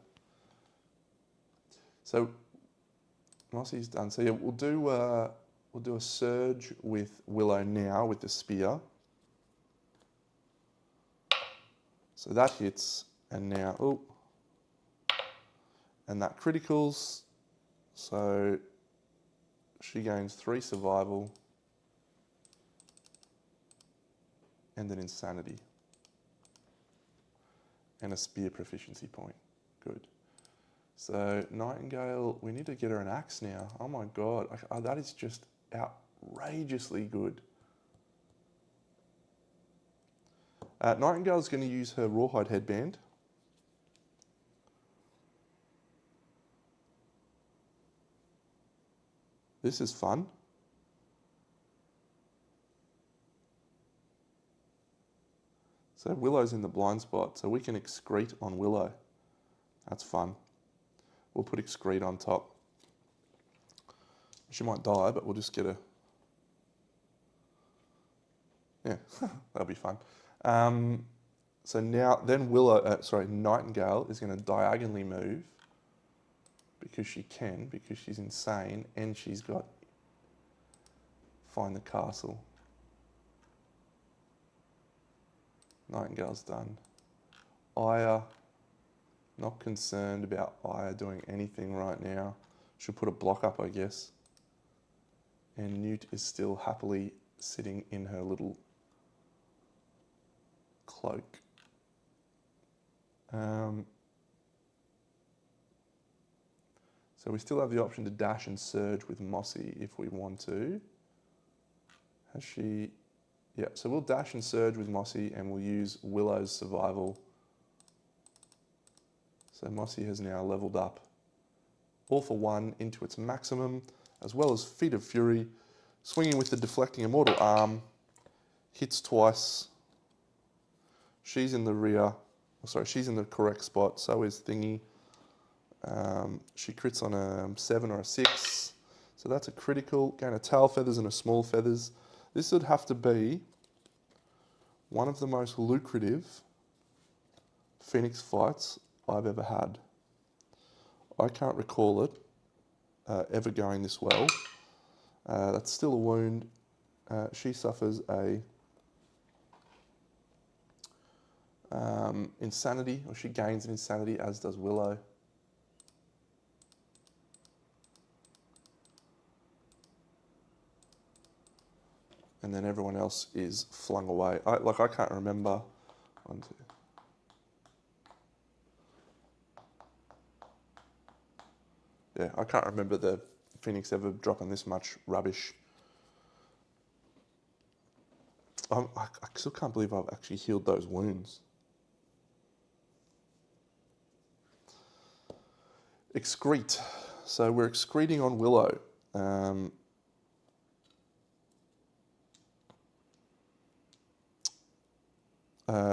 So Mossy's done. So yeah, we'll do a surge with Willow now with the spear. So that hits, and now and that criticals. So she gains 3 survival and an insanity and a spear proficiency point. Good. So Nightingale, we need to get her an axe now. Oh my god, that is just outrageously good. Nightingale's going to use her rawhide headband. This is fun. So Willow's in the blind spot, so we can excrete on Willow. That's fun. We'll put excrete on top. She might die, but we'll just get her. Yeah, that'll be fun. So now, then Nightingale is going to diagonally move because she can, because she's insane, and she's got find the castle. Nightingale's done. Aya, not concerned about Aya doing anything right now. She'll put a block up, I guess. And Newt is still happily sitting in her little cloak. So we still have the option to dash and surge with Mossy if we want to. Has she? Yeah, so we'll dash and surge with Mossy and we'll use Willow's survival. So Mossy has now leveled up All for One into its maximum, as well as Feet of Fury, swinging with the deflecting Immortal Arm, hits twice. She's in the rear, she's in the correct spot, so is Thingy. She crits on a 7 or a 6, so that's a critical. Gain a tail feathers and a small feathers. This would have to be one of the most lucrative Phoenix fights I've ever had. I can't recall it ever going this well. That's still a wound. She suffers a insanity, or she gains an insanity, as does Willow. And then everyone else is flung away. I can't remember. 1, 2. Yeah, I can't remember the Phoenix ever dropping this much rubbish. I still can't believe I've actually healed those wounds. Excrete. So we're excreting on Willow.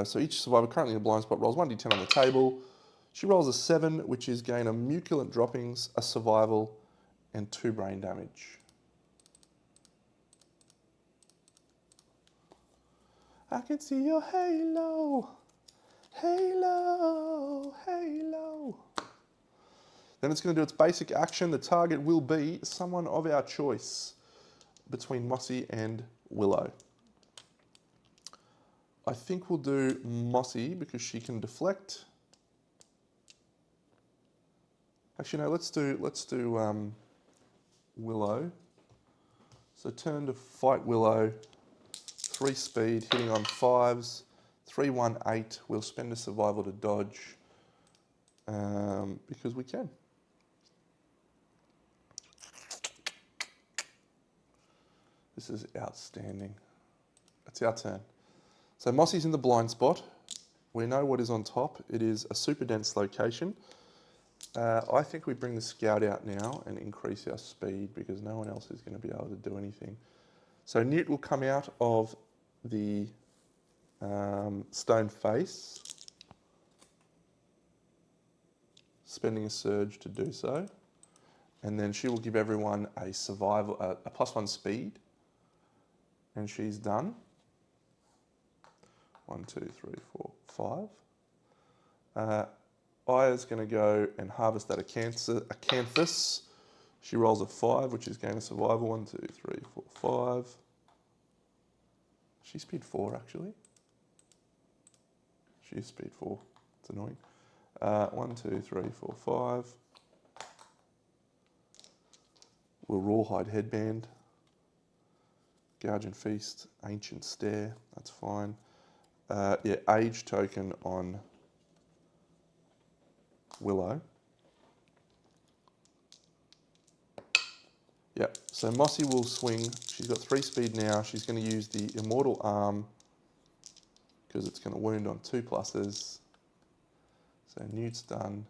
So each survivor currently in a blind spot rolls 1d10 on the table. She rolls a 7, which is gain a muculent droppings, a survival, and 2 brain damage. I can see your halo, halo, halo. Then it's going to do its basic action. The target will be someone of our choice between Mossy and Willow. I think we'll do Mossy because she can deflect. Actually, no, let's do Willow. So turn to fight Willow. 3 speed, hitting on 5s. 3, 1, 8. We'll spend a survival to dodge because we can. This is outstanding. It's our turn. So Mossy's in the blind spot. We know what is on top. It is a super dense location. I think we bring the scout out now and increase our speed because no one else is going to be able to do anything. So Newt will come out of the stone face, spending a surge to do so. And then she will give everyone a survival, a +1 speed. And she's done. 1, 2, 3, 4, 5. Aya's going to go and harvest that acanthus. She rolls a 5, which is gain of survival. 1, 2, 3, 4, 5. She's speed 4, actually. She's speed 4. It's annoying. 1, 2, 3, 4, 5. We'll Rawhide Headband. Gouge and Feast. Ancient Stare. That's fine. Yeah, Age token on Willow. Yep, so Mossy will swing. She's got 3 speed now. She's going to use the Immortal Arm because it's going to wound on 2 pluses. So Newt's done.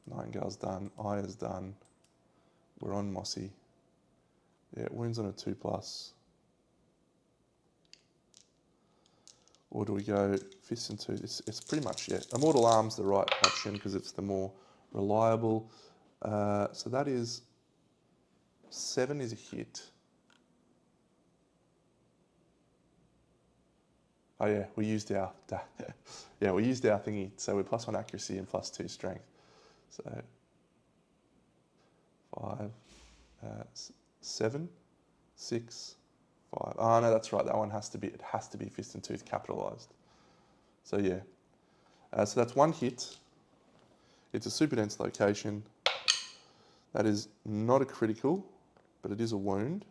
Nightingale's done. Aya's done. We're on Mossy. Yeah, it wounds on a 2+. Or do we go Fist and 2? It's pretty much, yeah. Immortal Arm's the right option because it's the more reliable. So that is 7 is a hit. Oh yeah, we used our we used our thingy. So we're +1 accuracy and +2 strength. So 5, 7, 6, 5. Oh no, that's right. That one has to be. It has to be Fist and Tooth capitalized. So yeah. So that's 1 hit. It's a super dense location. That is not a critical, but it is a wound.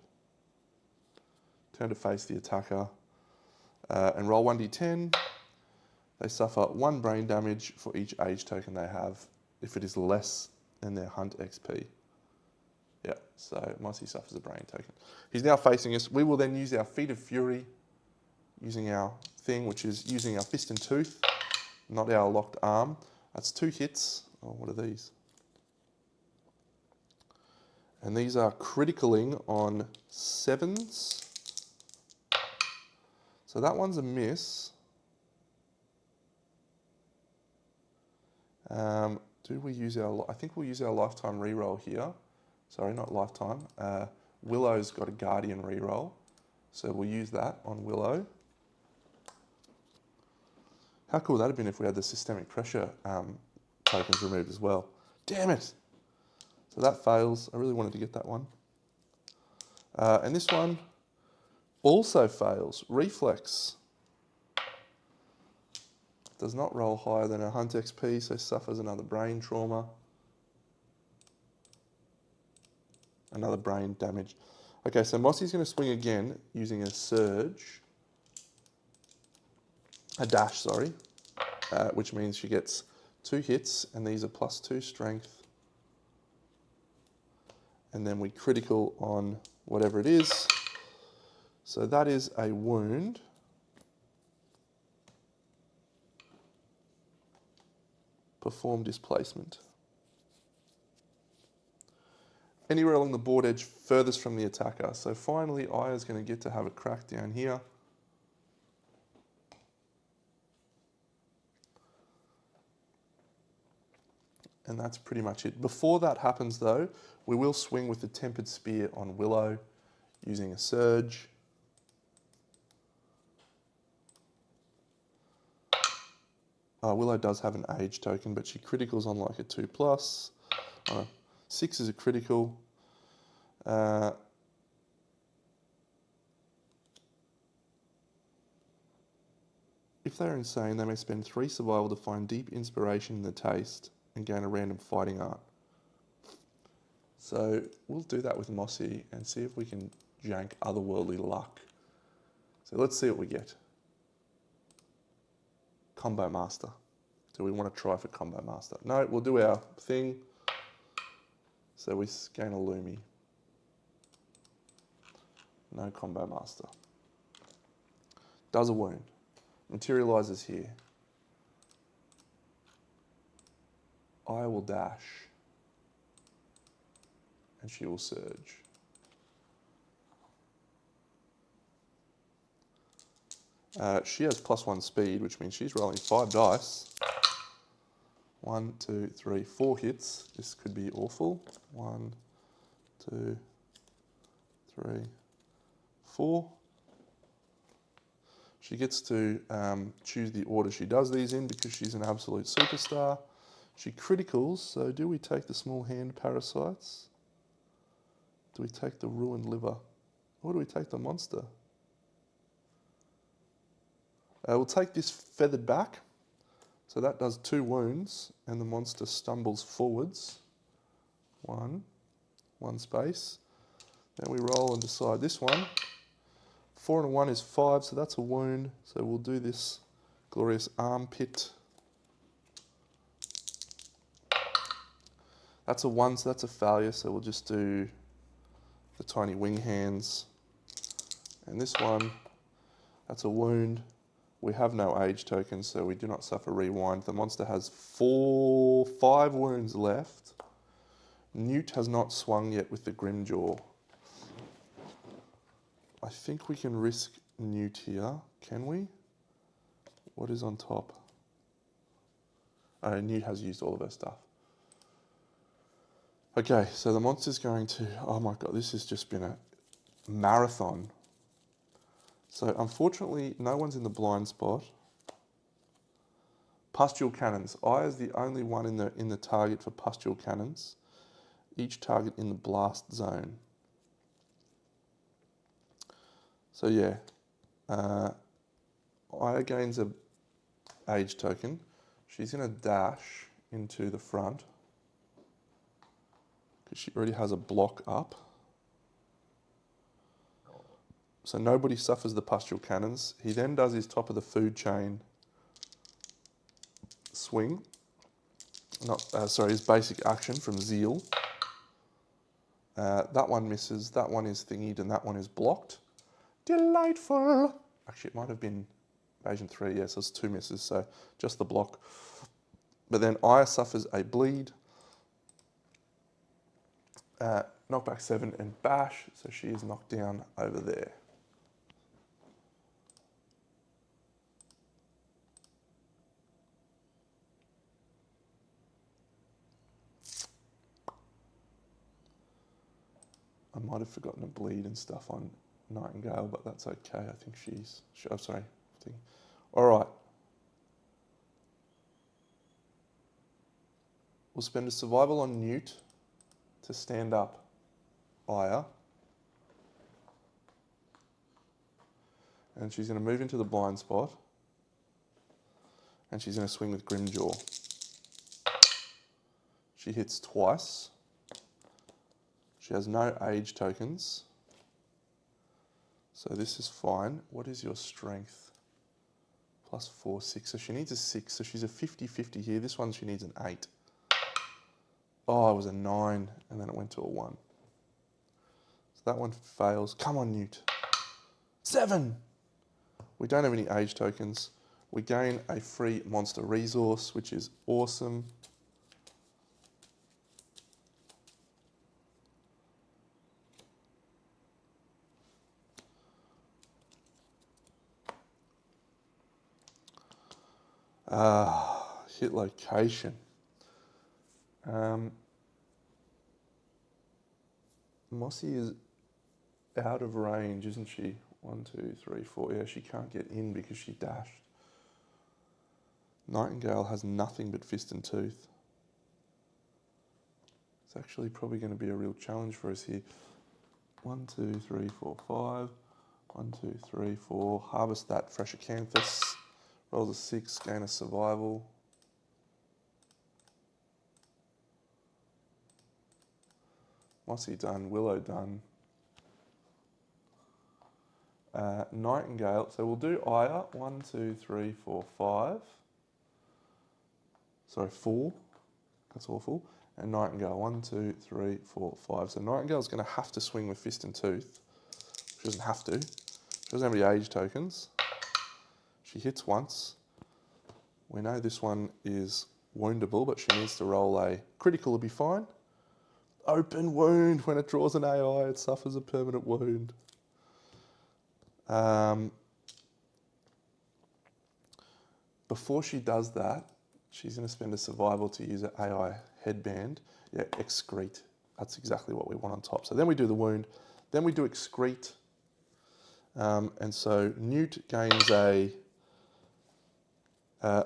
Turn to face the attacker and roll 1d10. They suffer 1 brain damage for each age token they have if it is less than their hunt XP. Yeah, so Mossy suffers a brain token. He's now facing us. We will then use our Feet of Fury, using our thing, which is using our Fist and Tooth, not our locked arm. That's 2 hits. Oh, what are these? And these are criticaling on 7s. So that one's a miss. Do we use our, I think we'll use our lifetime reroll here. Sorry, not lifetime. Willow's got a Guardian reroll. So we'll use that on Willow. How cool would that have been if we had the systemic pressure tokens removed as well? Damn it! So that fails. I really wanted to get that one. And this one also fails. Reflex. Does not roll higher than a Hunt XP, so suffers another brain trauma. Another brain damage. Okay, so Mossy's going to swing again using a surge. A dash, sorry. Which means she gets 2 hits, and these are +2 strength. And then we critical on whatever it is. So that is a wound. Perform displacement. Anywhere along the board edge furthest from the attacker. So finally, Aya's going to get to have a crack down here. And that's pretty much it. Before that happens though, we will swing with the Tempered Spear on Willow using a surge. Willow does have an age token, but she criticals on like a 2+. 6 is a critical. If they're insane, they may spend 3 survival to find deep inspiration in the taste and gain a random fighting art. So we'll do that with Mossy and see if we can jank otherworldly luck. So let's see what we get. Combo Master. Do we want to try for Combo Master? No, we'll do our thing. So we gain a Lumi. No Combo Master. Does a wound. Materializes here. I will dash. And she will surge. She has +1 speed, which means she's rolling 5 dice. 1, 2, 3, 4 hits. This could be awful. 1, 2, 3, 4. She gets to choose the order she does these in because she's an absolute superstar. She criticals, so do we take the small hand parasites? Do we take the ruined liver? Or do we take the monster? We'll take this feathered back. So that does 2 wounds and the monster stumbles forwards. 1 space. Then we roll and decide this one. 4 and a 1 is 5, so that's a wound. So we'll do this glorious armpit. That's a 1, so that's a failure. So we'll just do the tiny wing hands. And this one, that's a wound. We have no age tokens, so we do not suffer rewind. The monster has 5 wounds left. Newt has not swung yet with the Grimjaw. I think we can risk Newt here, can we? What is on top? Oh, Newt has used all of her stuff. Okay, so the monster's going to... Oh my god, this has just been a marathon. So unfortunately, no one's in the blind spot. Pustule cannons. I is the only one in the target for pustule cannons. Each target in the blast zone. So yeah, Aya gains a age token. She's going to dash into the front because she already has a block up. So nobody suffers the pustule cannons. He then does his top of the food chain swing. His basic action from Zeal. That one misses, that one is thingied, and that one is blocked. Delightful. Actually, it might have been Evasion 3, yes, there's 2 misses, so just the block. But then Aya suffers a bleed. Knockback 7 and bash, so she is knocked down over there. I might have forgotten a bleed and stuff on Nightingale, but that's okay. I think all right. We'll spend a survival on Newt to stand up Aya. And she's going to move into the blind spot. And she's going to swing with Grimjaw. She hits twice. She has no age tokens. So this is fine. What is your strength? +4, 6. So she needs a 6. So she's a 50-50 here. This one she needs an 8. Oh, it was a 9. And then it went to a 1. So that one fails. Come on, Newt. 7. We don't have any age tokens. We gain a free monster resource, which is awesome. Hit location. Mossy is out of range, isn't she? 1, 2, 3, 4. Yeah, she can't get in because she dashed. Nightingale has nothing but fist and tooth. It's actually probably going to be a real challenge for us here. 1, 2, 3, 4, 5. 1, 2, 3, 4. Harvest that fresh acanthus. Rolls a 6, gain a survival. Mossy done, Willow done. Nightingale, so we'll do Aya. 1, 2, 3, 4, 5. Sorry, 4. That's awful. And Nightingale, 1, 2, 3, 4, 5. So Nightingale's going to have to swing with fist and tooth. She doesn't have to. She doesn't have any age tokens. She hits once. We know this one is woundable, but she needs to roll a critical to be fine. Open wound. When it draws an AI, it suffers a permanent wound. Before she does that, She's going to spend a survival to use an AI headband. Yeah, excrete. That's exactly what we want on top. So then we do the wound. Then we do excrete. And so Newt gains a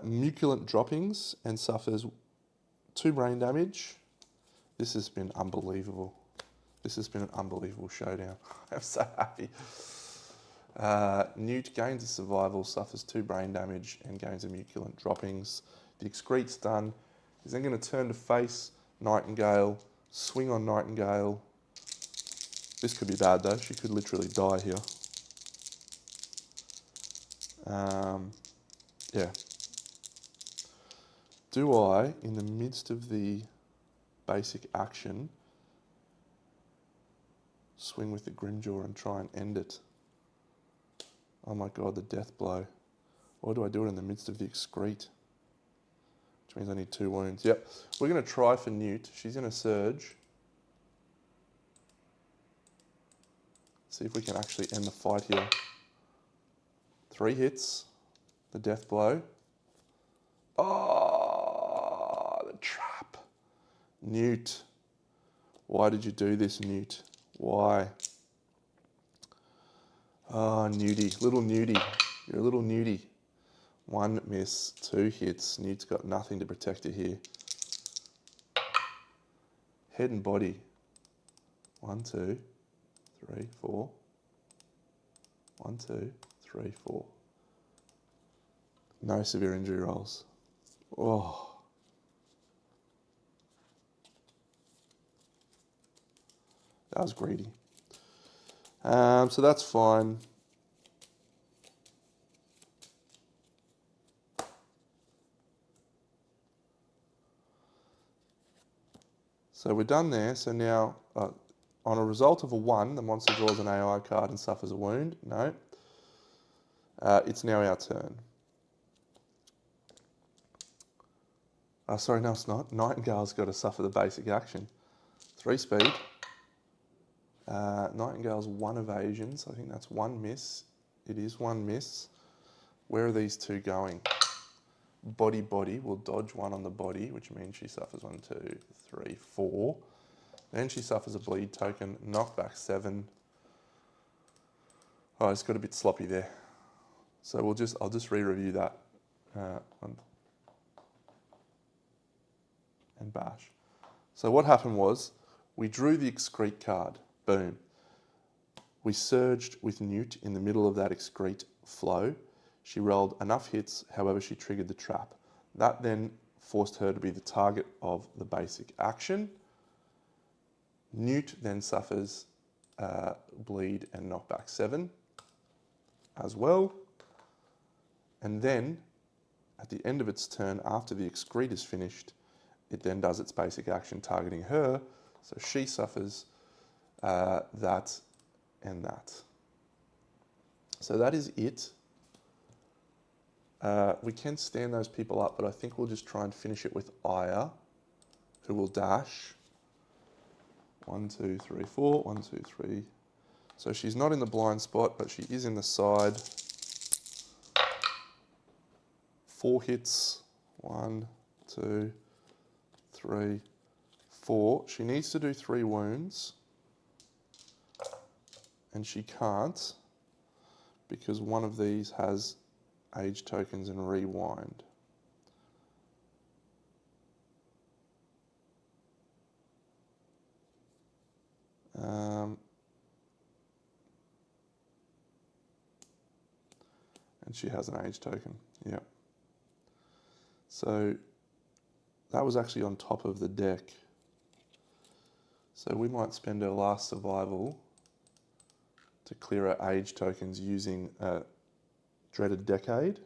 muculent droppings and suffers 2 brain damage. This has been unbelievable. This has been an unbelievable showdown. I'm so happy. Newt gains a survival, suffers 2 brain damage, and gains a muculent droppings. The excrete's done. He's then going to turn to face Nightingale, swing on Nightingale. This could be bad though. She could literally die here. Yeah. Do I, in the midst of the basic action, swing with the Grimjaw and try and end it? Oh my god, the death blow. Or do I do it in the midst of the excrete? Which means I need 2 wounds. Yep. We're going to try for Newt. She's in a surge. See if we can actually end the fight here. 3 hits. The death blow. Oh, the trap. Newt. Why did you do this, Newt? Why? Oh, Newty. Little Newty. You're a little Newty. 1 miss, 2 hits. Newt's got nothing to protect her here. Head and body. 1, 2, 3, 4. 1, 2, 3, 4. No severe injury rolls. Oh. That was greedy. So that's fine. So we're done there. So now, on a result of a 1, the monster draws an AI card and suffers a wound. No. It's now our turn. Sorry, no, it's not. Nightingale's got to suffer the basic action. 3 speed. Nightingale's 1 evasions. I think that's 1 miss. It is 1 miss. Where are these 2 going? Body, body. We'll dodge 1 on the body, which means she suffers 1, 2, 3, 4. Then she suffers a bleed token. Knockback 7. Oh, it's got a bit sloppy there. So I'll just re-review that. And bash. So what happened was, we drew the excrete card. Boom. We surged with Newt in the middle of that excrete flow. She rolled enough hits, however she triggered the trap. That then forced her to be the target of the basic action. Newt then suffers bleed and knockback 7 as well. And then, at the end of its turn, after the excrete is finished, it then does its basic action targeting her. So she suffers that and that. So that is it. We can stand those people up, but I think we'll just try and finish it with Aya, who will dash. 1, 2, 3, 4. 1, 2, 3. So she's not in the blind spot, but she is in the side. 4 hits. 1, 2, 3, 4. She needs to do 3 wounds. And she can't, because one of these has age tokens and rewind. And she has an age token, yeah. So that was actually on top of the deck. So we might spend our last survival to clear our age tokens using Dreaded Decade.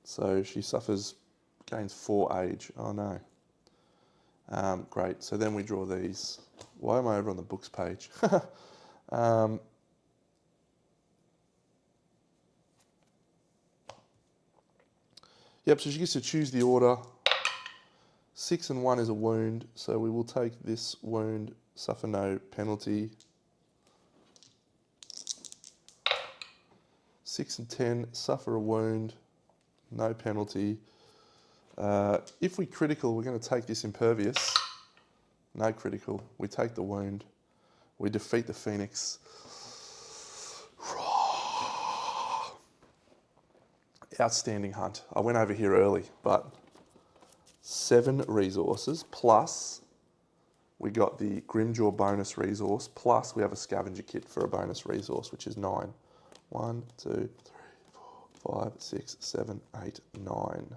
So she gains 4 age. Oh no. Great, so then we draw these. Why am I over on the books page? Yep, so she gets to choose the order. 6 and 1 is a wound, so we will take this wound, suffer no penalty. 6 and 10, suffer a wound, No penalty. If we critical, we're going to take this impervious. No critical. We take the wound. We defeat the Phoenix. Outstanding hunt. I went over here early, but 7 resources, plus we got the Grimjaw bonus resource, plus we have a scavenger kit for a bonus resource, which is 9. 1, 2, 3, 4, 5, 6, 7, 8, 9.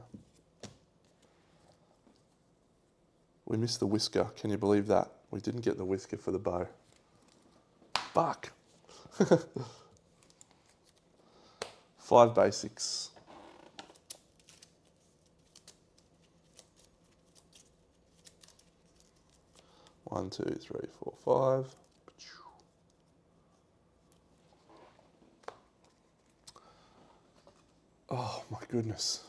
We missed the whisker. Can you believe that? We didn't get the whisker for the bow. Fuck. 5 basics. One, two, three, 4, 5. Oh my goodness.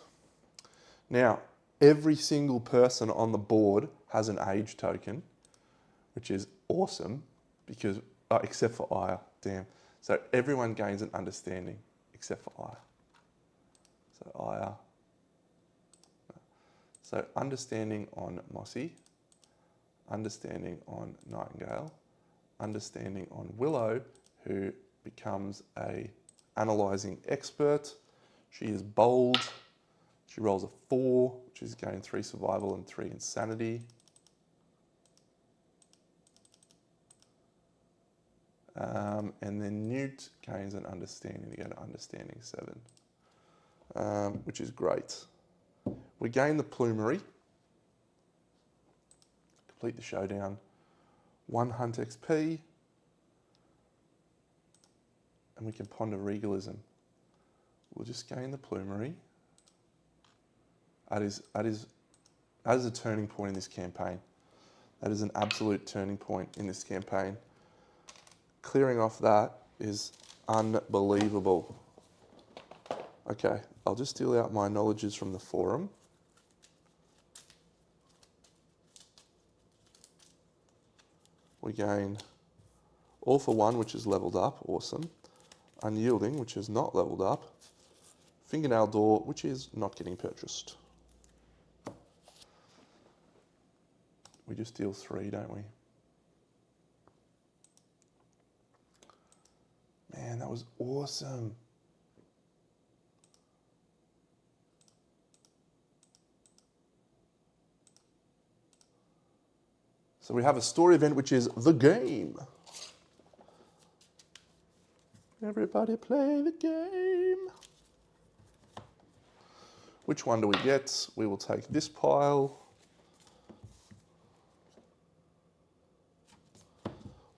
Now, every single person on the board has an age token, which is awesome because, except for Aya, damn. So everyone gains an understanding except for Aya. So Aya. So understanding on Mossy, understanding on Nightingale, understanding on Willow, who becomes a analysing expert. She is bold. She rolls a 4, which is gain 3 survival and 3 insanity. And then Newt gains an understanding to go to understanding 7, which is great. We gain the plumery. Complete the showdown. 1 hunt XP. And we can ponder regalism. We'll just gain the plumery. That is a turning point in this campaign. That is an absolute turning point in this campaign. Clearing off that is unbelievable. Okay, I'll just deal out my knowledges from the forum. We gain All for One, which is leveled up, awesome. Unyielding, which is not leveled up. Fingernail Door, which is not getting purchased. We just deal 3, don't we? Man, that was awesome. So we have a story event, which is the game. Everybody play the game. Which one do we get? We will take this pile.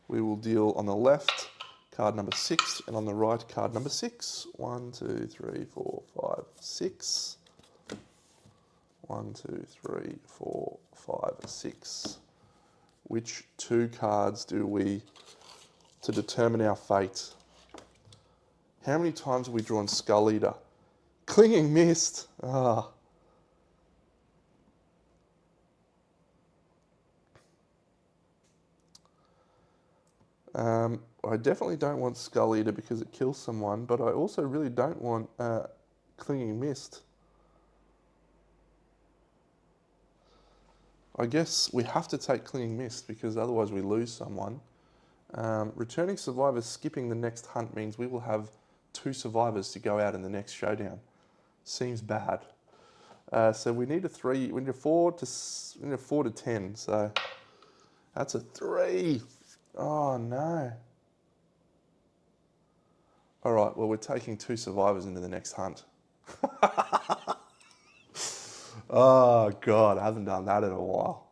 We will deal on the left, card number 6, and on the right, card number 6. 1, 2, 3, 4, 5, 6. 1, 2, 3, 4, 5, 6. Which 2 cards do we, to determine our fate? How many times have we drawn Skull Eater? Clinging Mist. Ah. I definitely don't want Skull Eater because it kills someone, but I also really don't want Clinging Mist. I guess we have to take Clinging Mist because otherwise we lose someone. Returning survivors skipping the next hunt means we will have 2 survivors to go out in the next showdown. Seems bad. So we need a 3. We need a 4 to 10. So that's a 3. Oh no. All right. Well, we're taking 2 survivors into the next hunt. Oh God, I haven't done that in a while.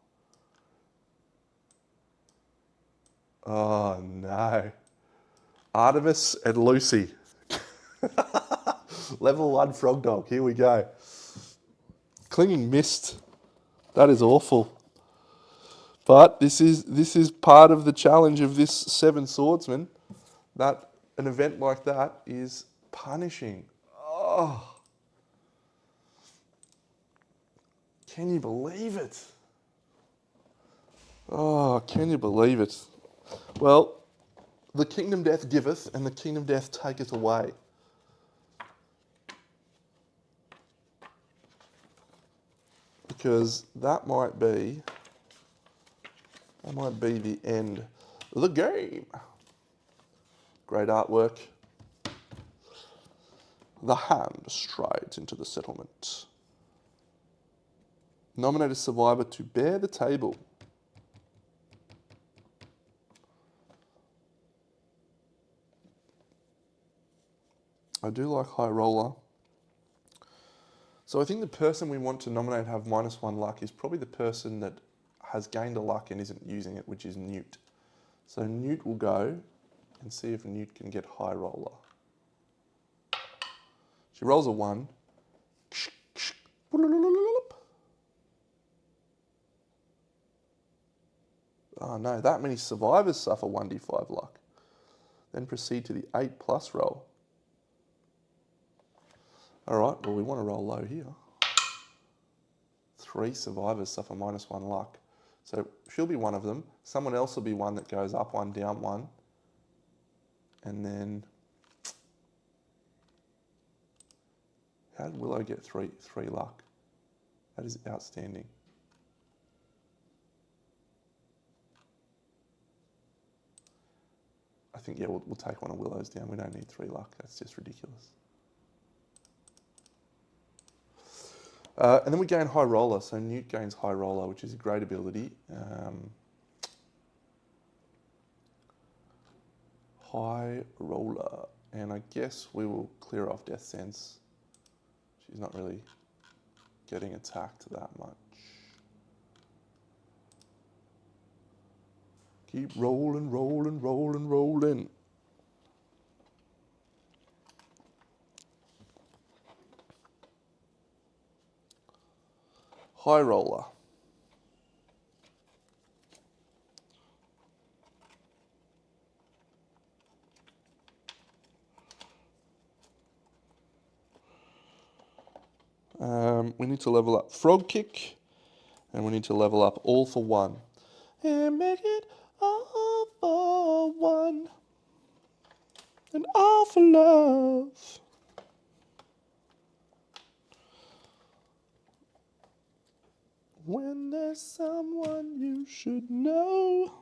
Oh no. Artemis and Lucy. Level 1 frog dog. Here we go. Clinging Mist. That is awful. But this is part of the challenge of this 7 swordsman. That an event like that is punishing. Oh. Can you believe it? Oh, can you believe it? Well, the kingdom death giveth and the kingdom death taketh away. because that might be the end of the game. Great artwork. The hand strides into the settlement. Nominate a survivor to bear the table. I do like High Roller. So I think the person we want to nominate have -1 luck is probably the person that has gained a luck and isn't using it, which is Newt. So Newt will go and see if Newt can get High Roller. She rolls a 1. Oh no, that many survivors suffer 1d5 luck. Then proceed to the 8+ roll. Alright, well we want to roll low here. 3 survivors suffer -1 luck. So she'll be one of them. Someone else will be one that goes up 1, down 1. And then, how did Willow get three luck? That is outstanding. I think, yeah, we'll take one of Willow's down. We don't need 3 luck. That's just ridiculous. And then we gain High Roller. So Newt gains High Roller, which is a great ability. High Roller. And I guess we will clear off Death Sense. She's not really getting attacked that much. Keep rolling, rolling, rolling, rolling. High Roller. We need to level up Frog Kick, and we need to level up All for One. And make it all for one, and all for love. When there's someone you should know.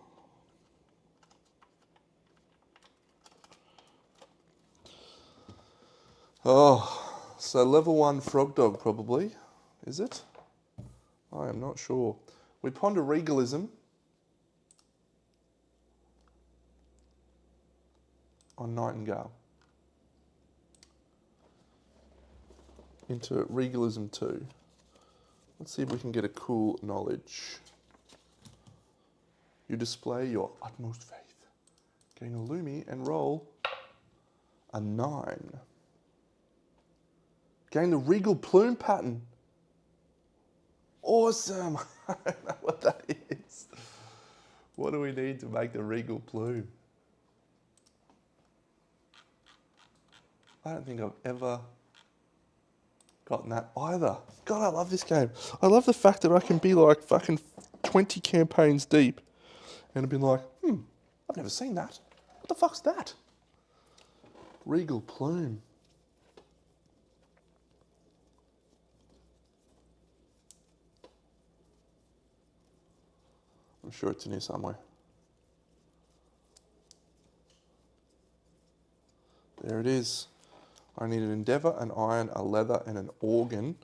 Oh, so level 1 Frog Dog probably, is it? I am not sure. We ponder Regalism on Nightingale. Into Regalism 2. Let's see if we can get a cool knowledge. You display your utmost faith. Gain a Lumi and roll a 9. Gain the Regal Plume pattern. Awesome. I don't know what that is. What do we need to make the Regal Plume? I don't think I've ever gotten that either. God, I love this game. I love the fact that I can be like fucking 20 campaigns deep and be like, I've never seen that. What the fuck's that? Regal Plume. I'm sure it's in here somewhere. There it is. I need an Endeavour, an Iron, a Leather, and an Organ.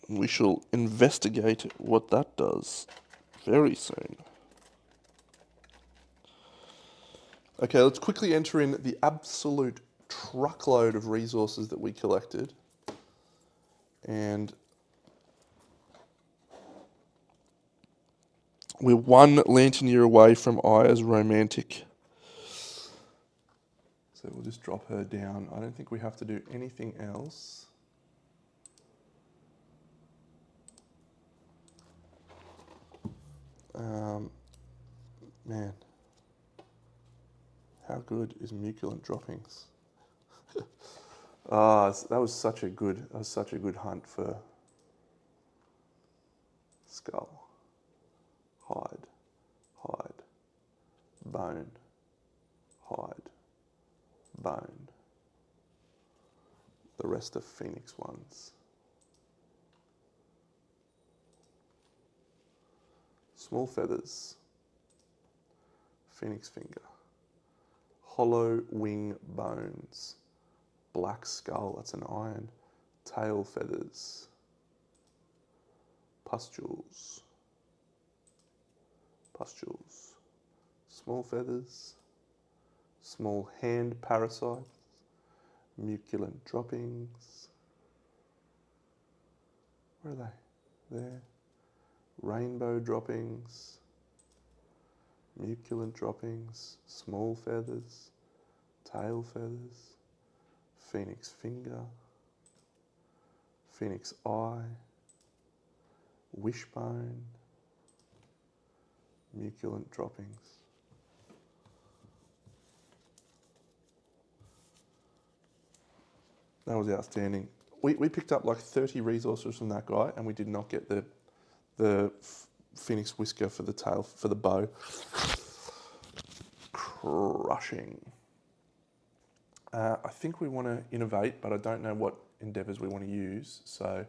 We shall investigate what that does very soon. Okay, let's quickly enter in the absolute truckload of resources that we collected. And we're 1 lantern year away from Aya's romantic. So we'll just drop her down. I don't think we have to do anything else. Man, how good is Muculent Droppings? That was such a good hunt for Skull, Hide, Bone, Hide, Bone. The rest are Phoenix ones. small feathers, phoenix finger, hollow wing bones, black skull, that's an iron, tail feathers, pustules, small feathers, small hand parasites, muculent droppings. Where are they? There. Rainbow droppings, muculent droppings, small feathers, tail feathers, phoenix finger, phoenix eye, wishbone, muculent droppings. That was outstanding. We picked up like 30 resources from that guy, and we did not get the phoenix whisker for the tail, for the bow. Crushing. I think we want to innovate, but I don't know what endeavours we want to use. So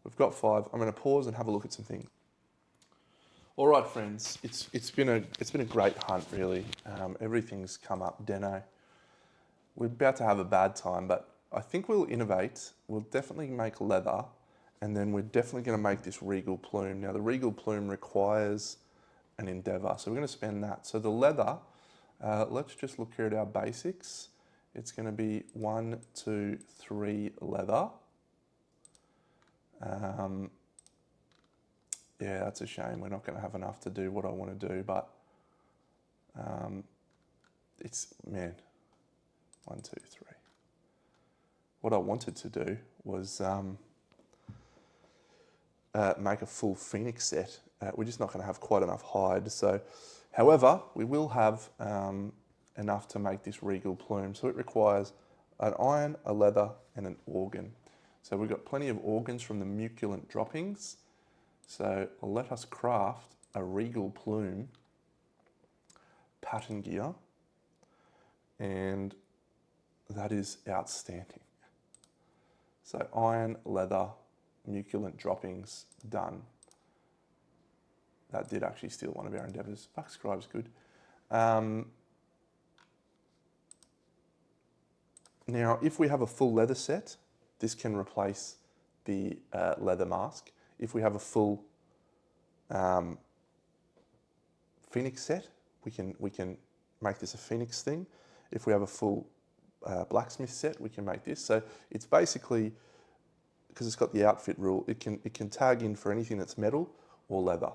we've got 5. I'm going to pause and have a look at some things. All right, friends. It's been a great hunt, really. Everything's come up. Deno. We're about to have a bad time, but I think we'll innovate. We'll definitely make leather, and then we're definitely going to make this regal plume. Now, the regal plume requires an endeavour, so we're going to spend that. So the leather, let's just look here at our basics. It's going to be 1, 2, 3 leather. Yeah, that's a shame. We're not going to have enough to do what I want to do, but it's, man, 1, 2, 3. What I wanted to do was make a full phoenix set. We're just not going to have quite enough hide. So, however, we will have enough to make this regal plume. So it requires an iron, a leather, and an organ. So we've got plenty of organs from the muculent droppings. So let us craft a regal plume pattern gear, and that is outstanding. So iron, leather, muculent droppings, done. That did actually steal one of our endeavours. Fuck, scribe's good. Now, if we have a full leather set, this can replace the leather mask. If we have a full phoenix set, we can make this a phoenix thing. If we have a full blacksmith set, we can make this. So it's basically, because it's got the outfit rule, it can tag in for anything that's metal or leather.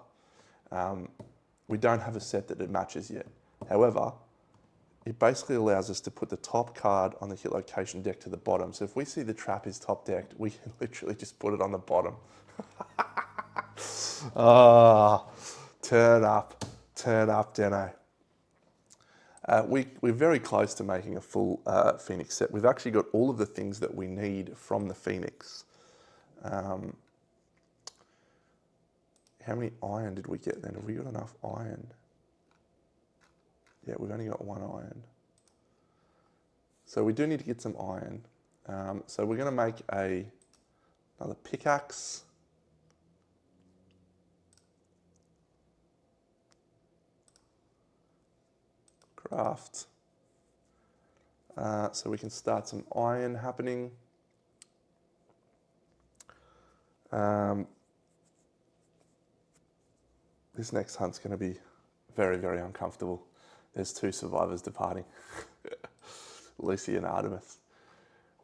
We don't have a set that it matches yet. However, it basically allows us to put the top card on the hit location deck to the bottom. So if we see the trap is top decked, we can literally just put it on the bottom. Turn up, Deno. We're very close to making a full Phoenix set. We've actually got all of the things that we need from the Phoenix. How many iron did we get then? Have we got enough iron? Yeah, we've only got 1 iron. So we do need to get some iron. So we're going to make another pickaxe. Craft. So we can start some iron happening. This next hunt's going to be very, very uncomfortable. There's 2 survivors departing. Lucy and Artemis.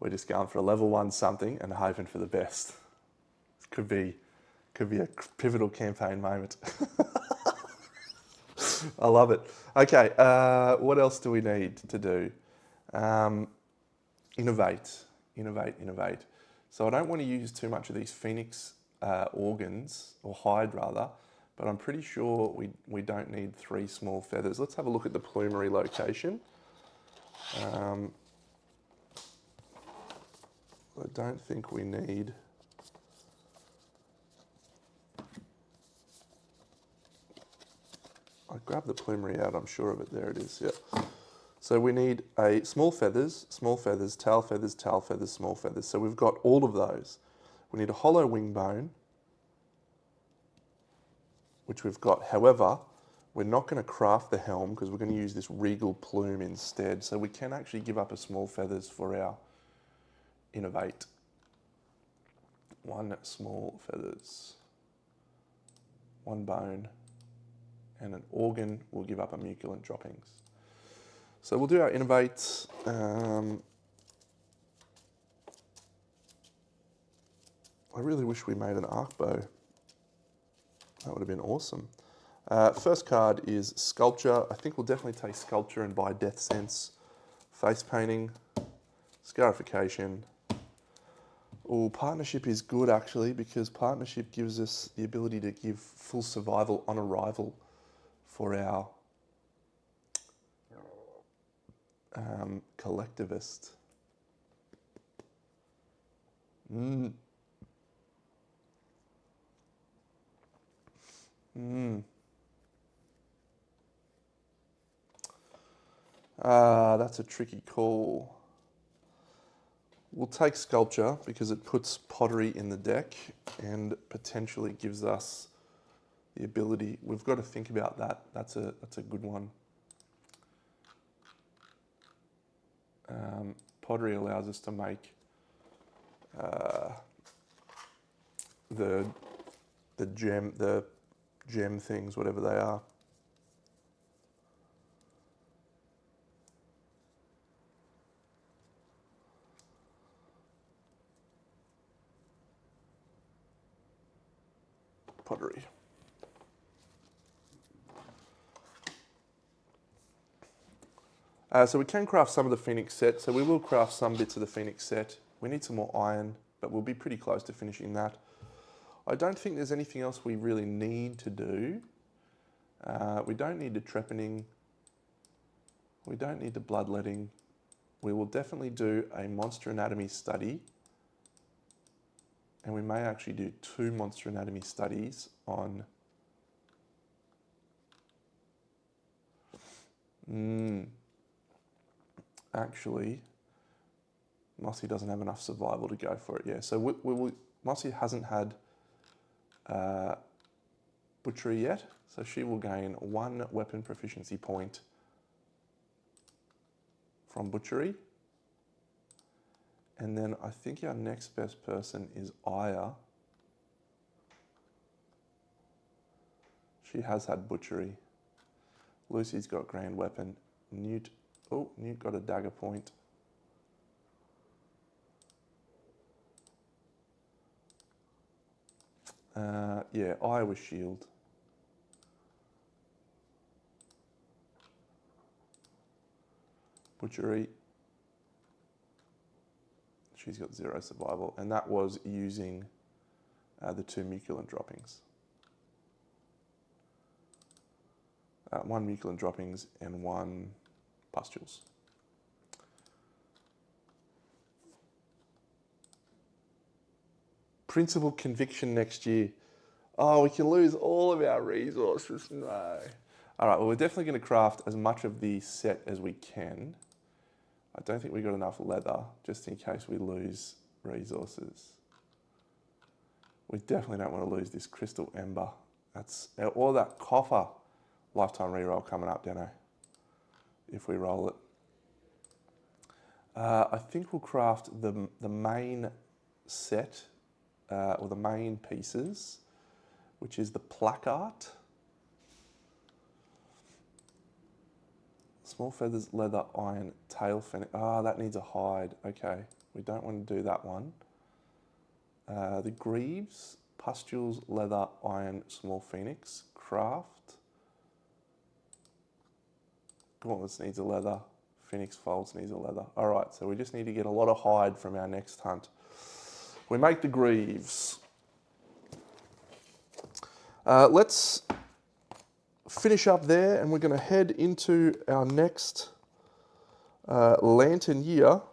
We're just going for a level 1 something and hoping for the best. This could be a pivotal campaign moment. I love it. Okay, what else do we need to do? Innovate. So I don't want to use too much of these Phoenix organs, or hide rather, but I'm pretty sure we don't need 3 small feathers. Let's have a look at the plumery location. I don't think we need... I grabbed the plumery out, I'm sure of it. There it is, yeah. So we need small feathers, tail feathers, small feathers. So we've got all of those. We need a hollow wing bone. which we've got. However, we're not going to craft the helm because we're going to use this regal plume instead. So we can actually give up a small feathers for our innovate. 1 small feathers, 1 bone, and an organ. We'll give up a muculent droppings. So we'll do our innovates. I really wish we made an arc bow. That would have been awesome. First card is Sculpture. I think we'll definitely take Sculpture and buy Death Sense. Face Painting, Scarification. Oh, Partnership is good actually, because Partnership gives us the ability to give full survival on arrival for our Collectivist. That's a tricky call. We'll take Sculpture because it puts Pottery in the deck and potentially gives us the ability. We've got to think about that. That's a good one. Pottery allows us to make the gem things, whatever they are. Pottery. So we can craft some of the Phoenix set. So we will craft some bits of the Phoenix set. We need some more iron, but we'll be pretty close to finishing that. I don't think there's anything else we really need to do. We don't need the trepanning. We don't need the bloodletting. We will definitely do a monster anatomy study. And we may actually do 2 monster anatomy studies on... Actually, Mossy doesn't have enough survival to go for it, yeah. So Mossy hasn't had Butchery yet, so she will gain 1 weapon proficiency point from Butchery. And then I think our next best person is Aya. She has had Butchery. Lucy's got Grand Weapon. Newt got a dagger point. Yeah, Aya was shield. Butchery. She's got 0 survival, and that was using the 2 muculent droppings. 1 muculent droppings and 1 pustules. Principal conviction next year. Oh, we can lose all of our resources. No. All right, well, we're definitely going to craft as much of the set as we can. I don't think we got enough leather, just in case we lose resources. We definitely don't want to lose this crystal ember. That's all that copper. Lifetime reroll coming up, Deno, if we roll it. I think we'll craft the main set, or the main pieces, which is the placard. Small feathers, leather, iron, tail fin. That needs a hide. Okay, we don't want to do that one. The greaves, pustules, leather, iron, small phoenix, craft. Gauntlets needs a leather. Phoenix folds needs a leather. All right, so we just need to get a lot of hide from our next hunt. We make the greaves. Let's finish up there, and we're going to head into our next lantern year.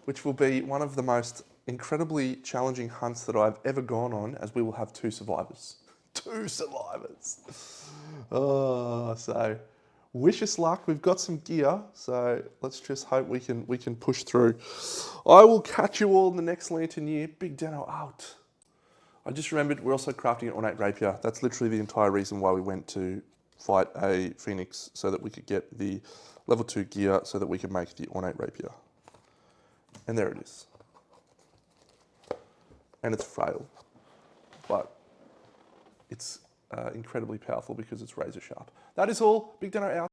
Which will be one of the most incredibly challenging hunts that I've ever gone on, as we will have 2 survivors. 2 survivors. Oh, so wish us luck. We've got some gear, so let's just hope we can push through. I will catch you all in the next lantern year. Big Deno out. I just remembered we're also crafting an ornate rapier. That's literally the entire reason why we went to fight a phoenix, so that we could get the level 2 gear so that we could make the ornate rapier. And there it is. And it's frail, but it's incredibly powerful because it's razor sharp. That is all. Big Deno out.